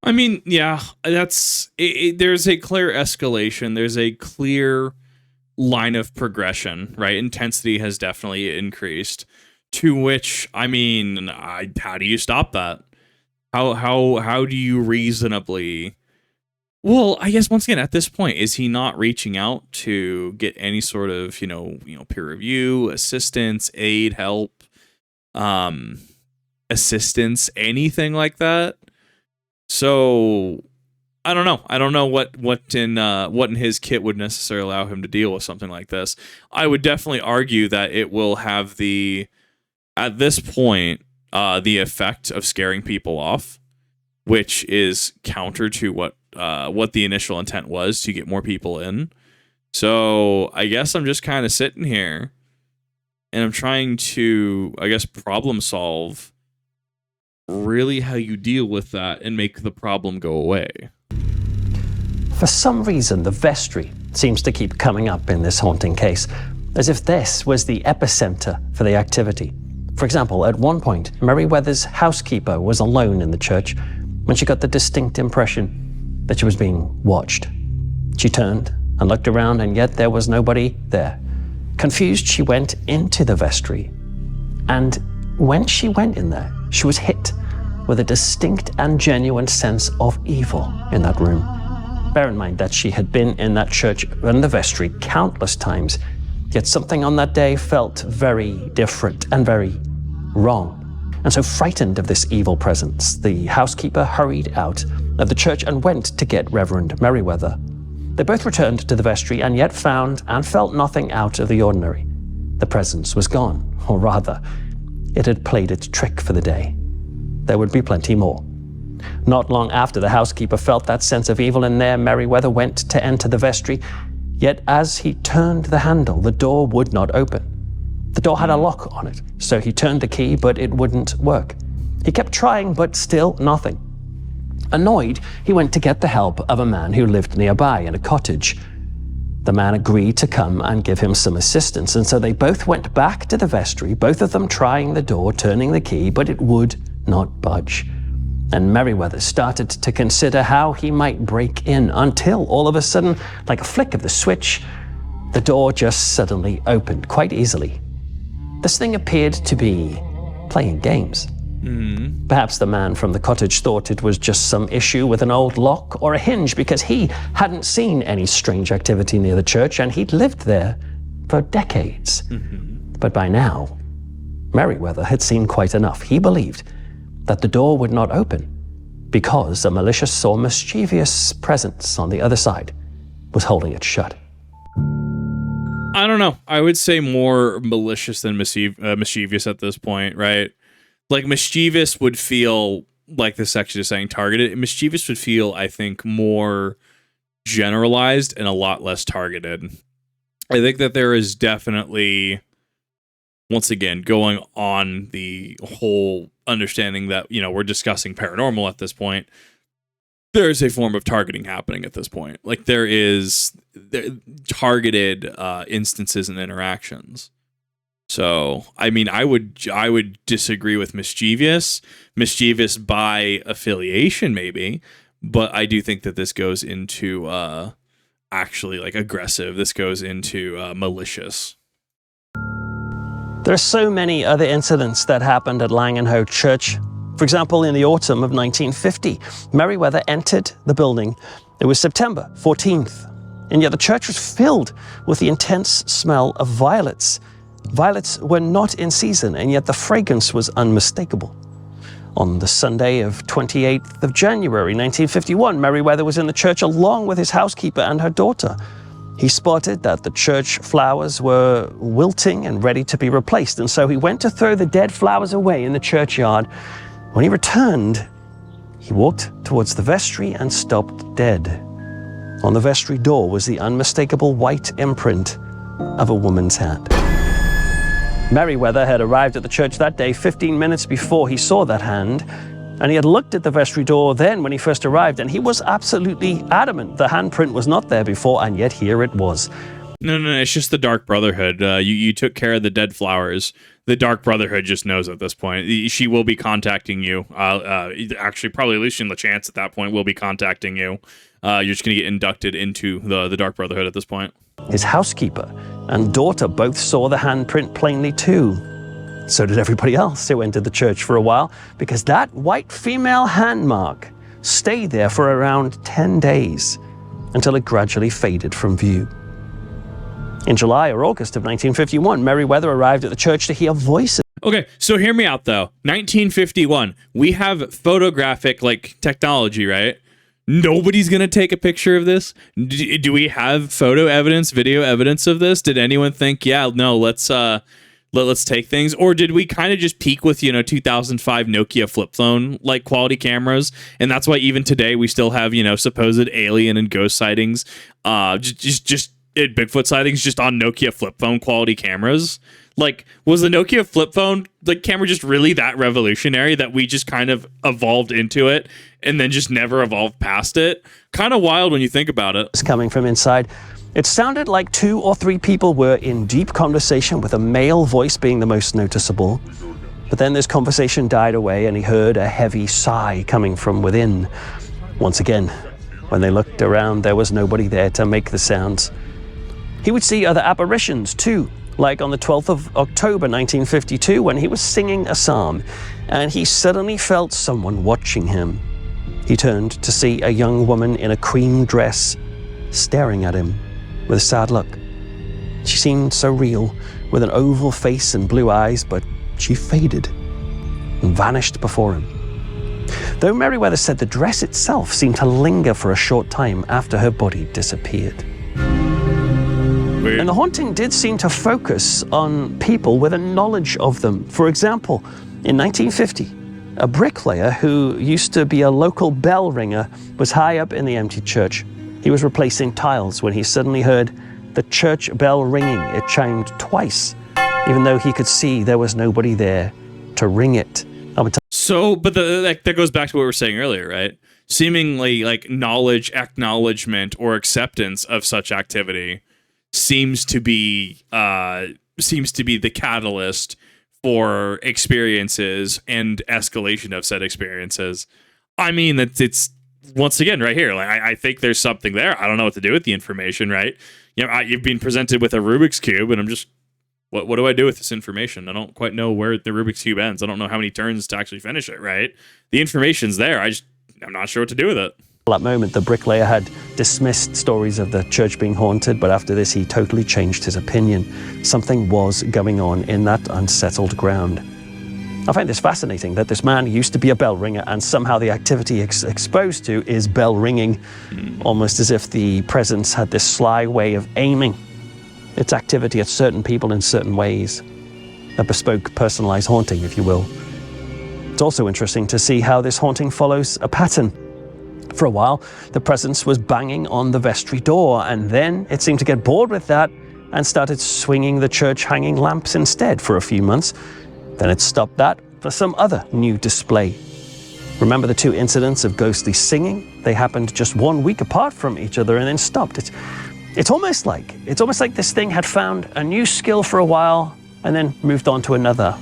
I mean, yeah, that's it. There's a clear escalation. There's a clear line of progression, right? Intensity has definitely increased. To which, I mean, how do you stop that? How do you reasonably? Well, I guess once again, at this point, is he not reaching out to get any sort of peer review, assistance, aid, help, assistance, anything like that? So I don't know. I don't know what in his kit would necessarily allow him to deal with something like this. I would definitely argue that it will have at this point, the effect of scaring people off, which is counter to what the initial intent was, to get more people in. So I guess I'm just kind of sitting here and I'm trying to, I guess, problem solve really how you deal with that and make the problem go away. For some reason, the vestry seems to keep coming up in this haunting case, as if this was the epicenter for the activity. For example, at one point, Merriweather's housekeeper was alone in the church when she got the distinct impression that she was being watched. She turned and looked around, and yet there was nobody there. Confused, she went into the vestry. And when she went in there, she was hit with a distinct and genuine sense of evil in that room. Bear in mind that she had been in that church and the vestry countless times, yet something on that day felt very different and very wrong. And so, frightened of this evil presence, the housekeeper hurried out of the church and went to get Reverend Merriweather. They both returned to the vestry and yet found and felt nothing out of the ordinary. The presence was gone, or rather, it had played its trick for the day. There would be plenty more. Not long after the housekeeper felt that sense of evil in there, Merriweather went to enter the vestry, yet as he turned the handle, the door would not open. The door had a lock on it, so he turned the key, but it wouldn't work. He kept trying, but still nothing. Annoyed, he went to get the help of a man who lived nearby in a cottage. The man agreed to come and give him some assistance, and so they both went back to the vestry, both of them trying the door, turning the key, but it would not budge. And Merriweather started to consider how he might break in, until all of a sudden, like a flick of the switch, the door just suddenly opened quite easily. This thing appeared to be playing games. Perhaps the man from the cottage thought it was just some issue with an old lock or a hinge, because he hadn't seen any strange activity near the church and he'd lived there for decades. But by now, Merriweather had seen quite enough. He believed that the door would not open because a malicious or mischievous presence on the other side was holding it shut. I don't know. I would say more malicious than mischievous at this point, right? Like, mischievous would feel like this section is saying targeted. Mischievous would feel, I think, more generalized and a lot less targeted. I think that there is definitely, once again, going on the whole understanding that, we're discussing paranormal at this point. There is a form of targeting happening at this point. Like, there targeted instances and interactions. So, I mean, I would disagree with mischievous by affiliation, maybe, but I do think that this goes into actually like aggressive. This goes into malicious. There are so many other incidents that happened at Langenhoe Church. For example, in the autumn of 1950, Merriweather entered the building. It was September 14th, and yet the church was filled with the intense smell of violets. Violets were not in season, and yet the fragrance was unmistakable. On the Sunday of 28th of January 1951, Merriweather was in the church along with his housekeeper and her daughter. He spotted that the church flowers were wilting and ready to be replaced, and so he went to throw the dead flowers away in the churchyard. When he returned, he walked towards the vestry and stopped dead. On the vestry door was the unmistakable white imprint of a woman's hand. Merriweather had arrived at the church that day 15 minutes before he saw that hand, and he had looked at the vestry door then when he first arrived, and he was absolutely adamant the handprint was not there before, and yet here it was. No, it's just the Dark Brotherhood. You took care of the dead flowers. The Dark Brotherhood just knows at this point. She will be contacting you. Actually, probably Lucian LeChance at that point will be contacting you. You're just going to get inducted into the Dark Brotherhood at this point. His housekeeper and daughter both saw the handprint plainly too. So did everybody else who entered the church for a while, because that white female hand mark stayed there for around 10 days until it gradually faded from view. In July or August of 1951, Merriweather arrived at the church to hear voices. Okay, so hear me out though. 1951, we have photographic technology, right? Nobody's gonna take a picture of this. Do we have photo evidence, video evidence of this? Did anyone think, let's take things, or did we kind of just peak with 2005 Nokia flip phone quality cameras, and that's why even today we still have supposed alien and ghost sightings, just Bigfoot sightings just on Nokia flip phone quality cameras? Was the Nokia flip phone camera just really that revolutionary that we just kind of evolved into it and then just never evolved past it? Kind of wild when you think about it. Coming from inside. It sounded like 2 or 3 people were in deep conversation, with a male voice being the most noticeable. But then this conversation died away and he heard a heavy sigh coming from within. Once again, when they looked around, there was nobody there to make the sounds. He would see other apparitions too, like on the 12th of October 1952 when he was singing a psalm and he suddenly felt someone watching him. He turned to see a young woman in a cream dress staring at him with a sad look. She seemed so real, with an oval face and blue eyes, but she faded and vanished before him. Though Merriweather said the dress itself seemed to linger for a short time after her body disappeared. Weird. And the haunting did seem to focus on people with a knowledge of them. For example, in 1950, a bricklayer who used to be a local bell ringer was high up in the empty church. He was replacing tiles when he suddenly heard the church bell ringing. It chimed twice, even though he could see there was nobody there to ring it. So, but that goes back to what we were saying earlier, right? Seemingly knowledge, acknowledgement, or acceptance of such activity seems to be the catalyst for experiences and escalation of said experiences. I mean, it's once again right here. I think there's something there. I don't know what to do with the information, right? You've been presented with a Rubik's Cube, and I'm just, what do I do with this information? I don't quite know where the Rubik's Cube ends. I don't know how many turns to actually finish it, right? The information's there. I'm not sure what to do with it. At that moment, the bricklayer had dismissed stories of the church being haunted, but after this, he totally changed his opinion. Something was going on in that unsettled ground. I find this fascinating that this man used to be a bell ringer, and somehow the activity exposed to is bell ringing, almost as if the presence had this sly way of aiming its activity at certain people in certain ways. A bespoke, personalized haunting, if you will. It's also interesting to see how this haunting follows a pattern. For a while, the presence was banging on the vestry door, and then it seemed to get bored with that and started swinging the church hanging lamps instead for a few months. Then it stopped that for some other new display. Remember the 2 incidents of ghostly singing? They happened just 1 week apart from each other and then stopped. It's almost like this thing had found a new skill for a while and then moved on to another.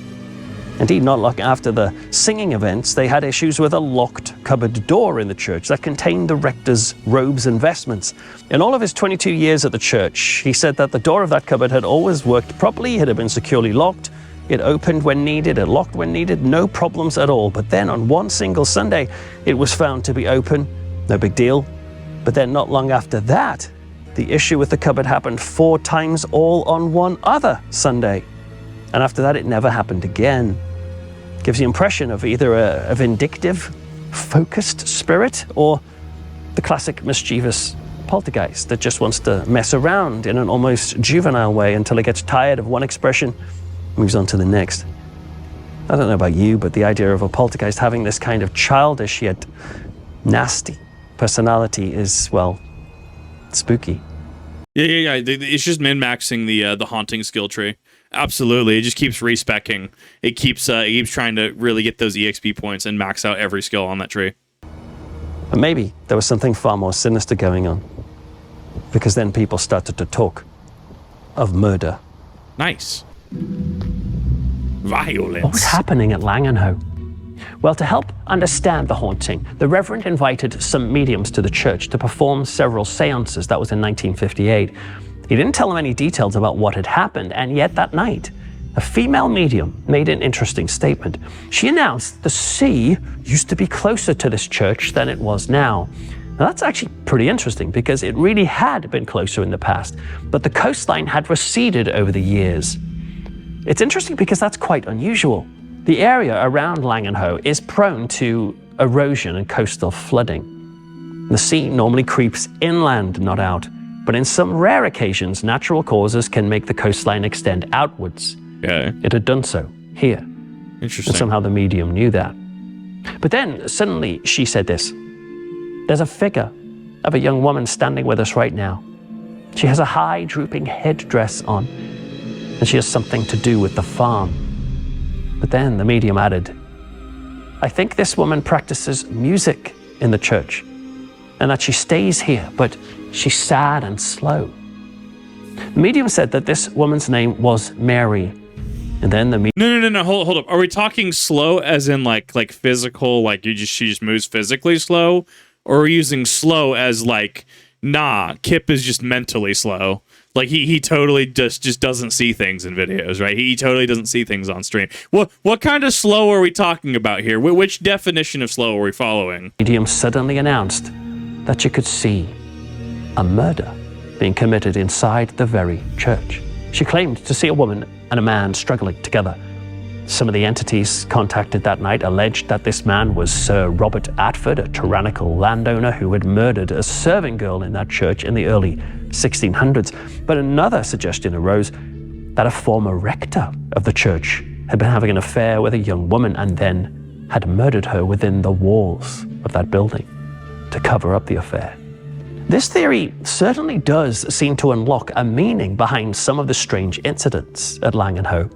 Indeed, not long after the singing events, they had issues with a locked cupboard door in the church that contained the rector's robes and vestments. In all of his 22 years at the church, he said that the door of that cupboard had always worked properly, it had been securely locked, It opened when needed, it locked when needed, no problems at all. But then on one single Sunday, it was found to be open, no big deal. But then not long after that, the issue with the cupboard happened 4 times, all on one other Sunday. And after that, it never happened again. Gives the impression of either a vindictive, focused spirit or the classic mischievous poltergeist that just wants to mess around in an almost juvenile way until it gets tired of one expression, moves on to the next. I don't know about you, but the idea of a poltergeist having this kind of childish yet nasty personality is, well, spooky. Yeah. It's just min-maxing the haunting skill tree. Absolutely, it just keeps respecking. It keeps trying to really get those EXP points and max out every skill on that tree. But maybe there was something far more sinister going on, because then people started to talk of murder. Nice. Violence. What was happening at Langenhoe? Well, to help understand the haunting, the Reverend invited some mediums to the church to perform several seances. That was in 1958. He didn't tell them any details about what had happened, and yet that night, a female medium made an interesting statement. She announced the sea used to be closer to this church than it was now. Now that's actually pretty interesting because it really had been closer in the past, but the coastline had receded over the years. It's interesting because that's quite unusual. The area around Langenhoe is prone to erosion and coastal flooding. The sea normally creeps inland, not out. But in some rare occasions, natural causes can make the coastline extend outwards. Yeah. It had done so here. Interesting. And somehow the medium knew that. But then suddenly she said this: there's a figure of a young woman standing with us right now. She has a high drooping headdress on, and she has something to do with the farm. But then the medium added, I think this woman practices music in the church, and that she stays here, but she's sad and slow. The medium said that this woman's name was Mary. And then the medium... No. Hold up. Are we talking slow as in like physical, like she just moves physically slow? Or are we using slow as like, nah, Kip is just mentally slow? Like he totally just doesn't see things in videos, right? He totally doesn't see things on stream. What kind of slow are we talking about here? Which definition of slow are we following? The medium suddenly announced that she could see a murder being committed inside the very church. She claimed to see a woman and a man struggling together. Some of the entities contacted that night alleged that this man was Sir Robert Atford, a tyrannical landowner who had murdered a serving girl in that church in the early 1600s. But another suggestion arose that a former rector of the church had been having an affair with a young woman and then had murdered her within the walls of that building to cover up the affair. This theory certainly does seem to unlock a meaning behind some of the strange incidents at Langenhoe.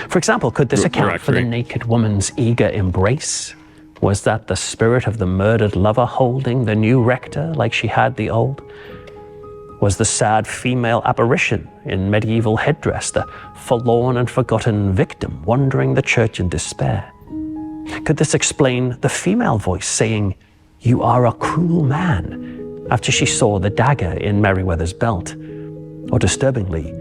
For example, could this account for the naked woman's eager embrace? Was that the spirit of the murdered lover holding the new rector like she had the old? Was the sad female apparition in medieval headdress the forlorn and forgotten victim wandering the church in despair? Could this explain the female voice saying, "You are a cruel man," after she saw the dagger in Merryweather's belt? Or disturbingly,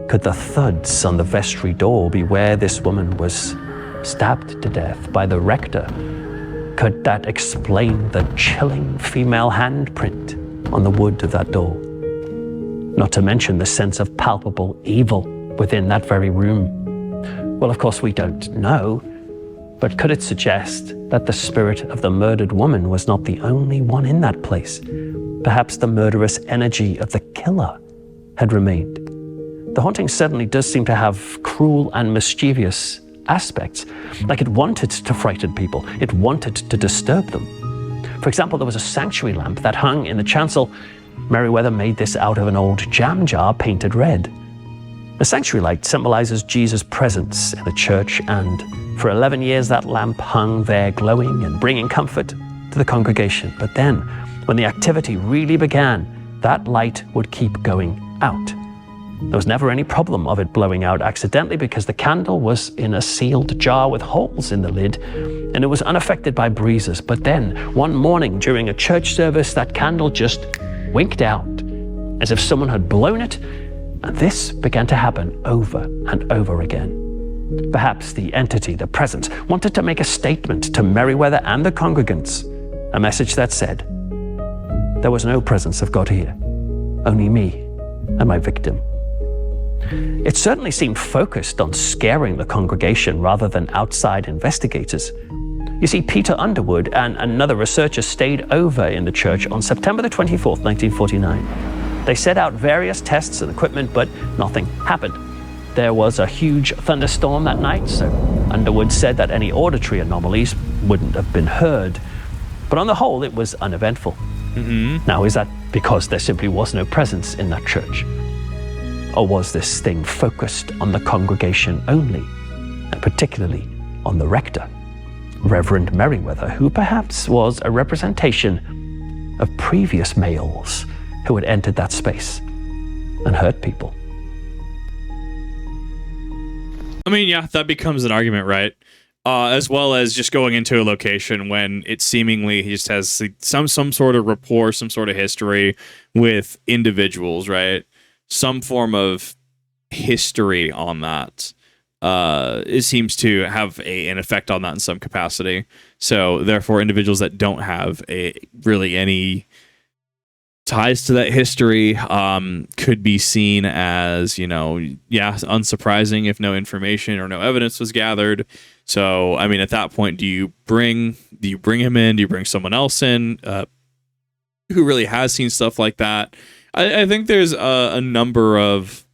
could the thuds on the vestry door be where this woman was stabbed to death by the rector? Could that explain the chilling female handprint on the wood of that door? Not to mention the sense of palpable evil within that very room. Well, of course, we don't know, but could it suggest that the spirit of the murdered woman was not the only one in that place? Perhaps the murderous energy of the killer had remained. The haunting certainly does seem to have cruel and mischievous aspects, like it wanted to frighten people, it wanted to disturb them. For example, there was a sanctuary lamp that hung in the chancel. Merryweather made this out of an old jam jar painted red. The sanctuary light symbolizes Jesus' presence in the church, and for 11 years that lamp hung there glowing and bringing comfort to the congregation. But then, when the activity really began, that light would keep going out. There was never any problem of it blowing out accidentally because the candle was in a sealed jar with holes in the lid, and it was unaffected by breezes. But then, one morning during a church service, that candle just winked out, as if someone had blown it, and this began to happen over and over again. Perhaps the entity, the presence, wanted to make a statement to Merriweather and the congregants, a message that said, there was no presence of God here, only me and my victim. It certainly seemed focused on scaring the congregation rather than outside investigators. You see, Peter Underwood and another researcher stayed over in the church on September the 24th, 1949. They set out various tests and equipment, but nothing happened. There was a huge thunderstorm that night, so Underwood said that any auditory anomalies wouldn't have been heard. But on the whole, it was uneventful. Now, is that because there simply was no presence in that church? Or was this thing focused on the congregation only, and particularly on the rector, Reverend Merriweather, who perhaps was a representation of previous males who had entered that space and hurt people? I mean, yeah, that becomes an argument, right? As well as just going into a location when it seemingly just has some sort of rapport, some sort of history with individuals, right? Some form of history on that. It seems to have an effect on that in some capacity. So therefore, individuals that don't have really any ties to that history could be seen as, unsurprising if no information or no evidence was gathered. So, I mean, at that point, do you bring him in? Do you bring someone else in who really has seen stuff like that? I think there's a number of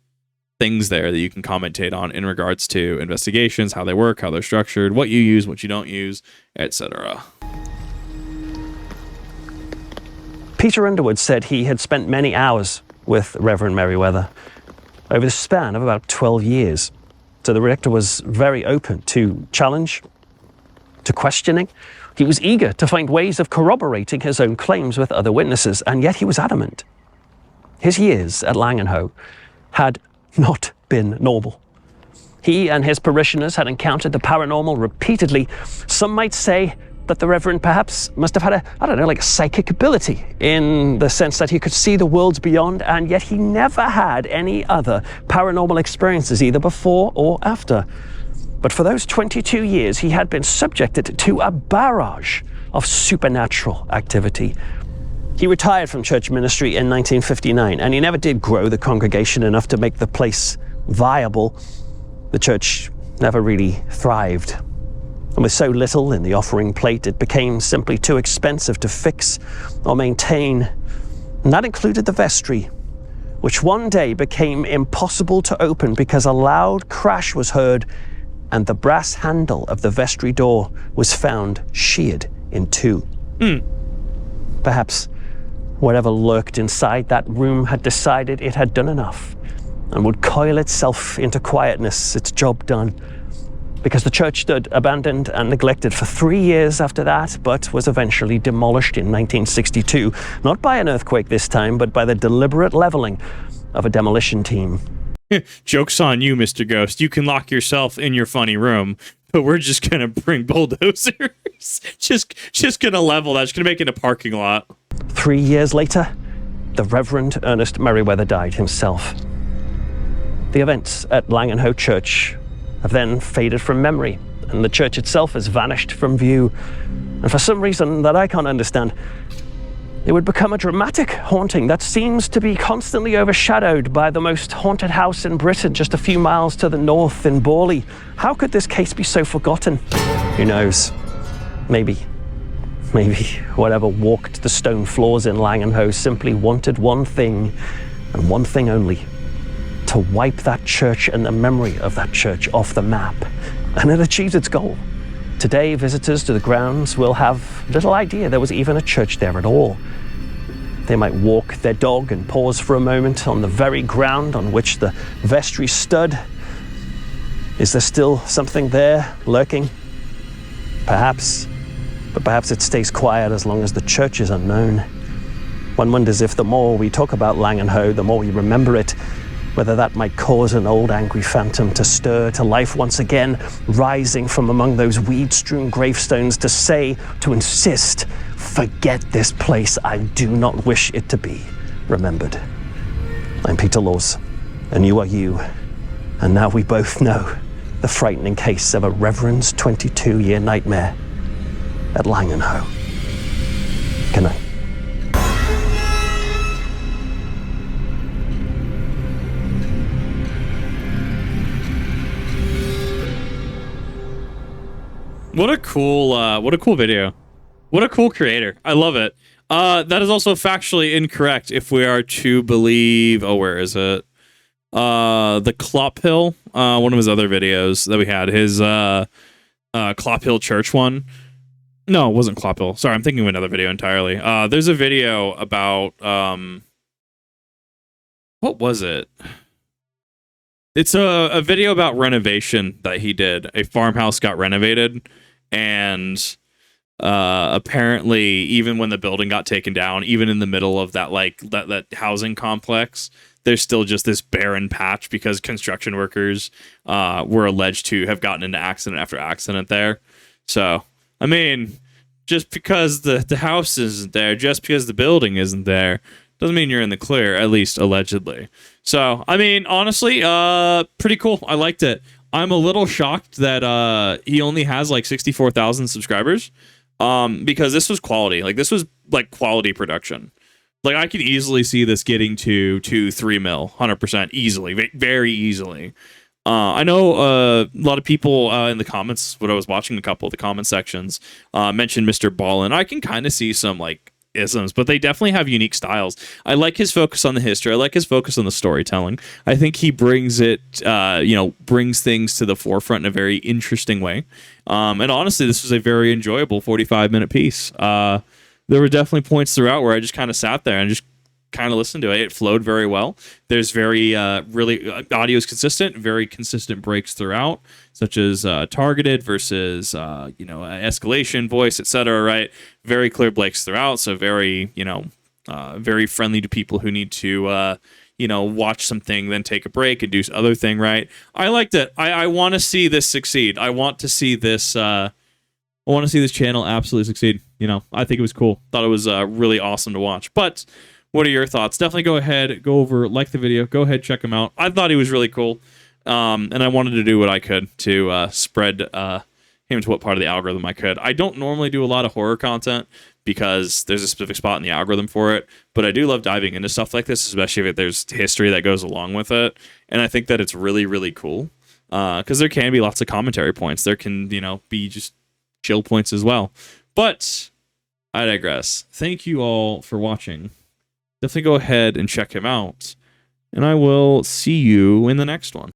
things there that you can commentate on in regards to investigations, how they work, how they're structured, what you use, what you don't use, etc. Peter Underwood said he had spent many hours with Reverend Merriweather over the span of about 12 years. So the rector was very open to challenge, to questioning. He was eager to find ways of corroborating his own claims with other witnesses, and yet he was adamant. His years at Langenhoe had not been normal. He and his parishioners had encountered the paranormal repeatedly. Some might say that the Reverend perhaps must have had a psychic ability in the sense that he could see the worlds beyond, and yet he never had any other paranormal experiences either before or after. But for those 22 years, he had been subjected to a barrage of supernatural activity. He retired from church ministry in 1959, and he never did grow the congregation enough to make the place viable. The church never really thrived. And with so little in the offering plate, it became simply too expensive to fix or maintain. And that included the vestry, which one day became impossible to open because a loud crash was heard and the brass handle of the vestry door was found sheared in two. Perhaps whatever lurked inside that room had decided it had done enough and would coil itself into quietness, its job done. Because the church stood abandoned and neglected for 3 years after that, but was eventually demolished in 1962, not by an earthquake this time, but by the deliberate leveling of a demolition team. Joke's on you, Mr. Ghost. You can lock yourself in your funny room, but we're just gonna bring bulldozers. just gonna level that. Just gonna make it a parking lot. 3 years later, the Reverend Ernest Merriweather died himself. The events at Langenhoe Church have then faded from memory, and the church itself has vanished from view. And for some reason that I can't understand, it would become a dramatic haunting that seems to be constantly overshadowed by the most haunted house in Britain, just a few miles to the north in Borley. How could this case be so forgotten? Who knows? Maybe whatever walked the stone floors in Langenhoe simply wanted one thing, and one thing only: to wipe that church and the memory of that church off the map. And it achieved its goal. Today, visitors to the grounds will have little idea there was even a church there at all. They might walk their dog and pause for a moment on the very ground on which the vestry stood. Is there still something there lurking? Perhaps. But perhaps it stays quiet as long as the church is unknown. One wonders if the more we talk about Langenhoe, the more we remember it, whether that might cause an old angry phantom to stir to life once again, rising from among those weed-strewn gravestones to say, to insist, forget this place, I do not wish it to be remembered. I'm Peter Laws, and you are you, and now we both know the frightening case of a Reverend's 22-year nightmare at Langenhoe. Good night. What a cool video. What a cool creator. I love it. That is also factually incorrect if we are to believe, where is it? The Clop Hill, one of his other videos that we had, his Clop Hill Church one. No, it wasn't Clop Hill. Sorry, I'm thinking of another video entirely. There's a video about what was it? It's a video about renovation that he did. A farmhouse got renovated, and apparently, even when the building got taken down, even in the middle of that that housing complex, there's still just this barren patch because construction workers were alleged to have gotten into accident after accident there. So, I mean, just because the house isn't there, just because the building isn't there, doesn't mean you're in the clear, at least allegedly. So, I mean, honestly, pretty cool. I liked it. I'm a little shocked that he only has like 64,000 subscribers, because this was quality. Like, this was like quality production. Like, I could easily see this getting to 3 mil, 100% easily, very easily. I know a lot of people in the comments, when I was watching a couple of the comment sections, mentioned Mr. Ballin. I can kind of see some like isms, but they definitely have unique styles. I like his focus on the history. I like his focus on the storytelling. I think he brings it, brings things to the forefront in a very interesting way. And honestly, this was a very enjoyable 45-minute piece. There were definitely points throughout where I just kind of sat there and just kind of listened to it. It flowed very well. There's very, audio is consistent, very consistent breaks throughout, such as targeted versus, escalation, voice, etc. Right? Very clear breaks throughout. So very, very friendly to people who need to, watch something, then take a break and do other thing. Right? I liked it. I want to see this succeed. I want to see this. I want to see this channel absolutely succeed. I think it was cool. Thought it was really awesome to watch. But what are your thoughts? Definitely go ahead, go over, like the video, go ahead, check him out. I thought he was really cool, and I wanted to do what I could to spread him to what part of the algorithm I could. I don't normally do a lot of horror content because there's a specific spot in the algorithm for it, but I do love diving into stuff like this, especially if there's history that goes along with it, and I think that it's really, really cool, because there can be lots of commentary points. There can, be just chill points as well. But I digress. Thank you all for watching. Definitely go ahead and check him out, and I will see you in the next one.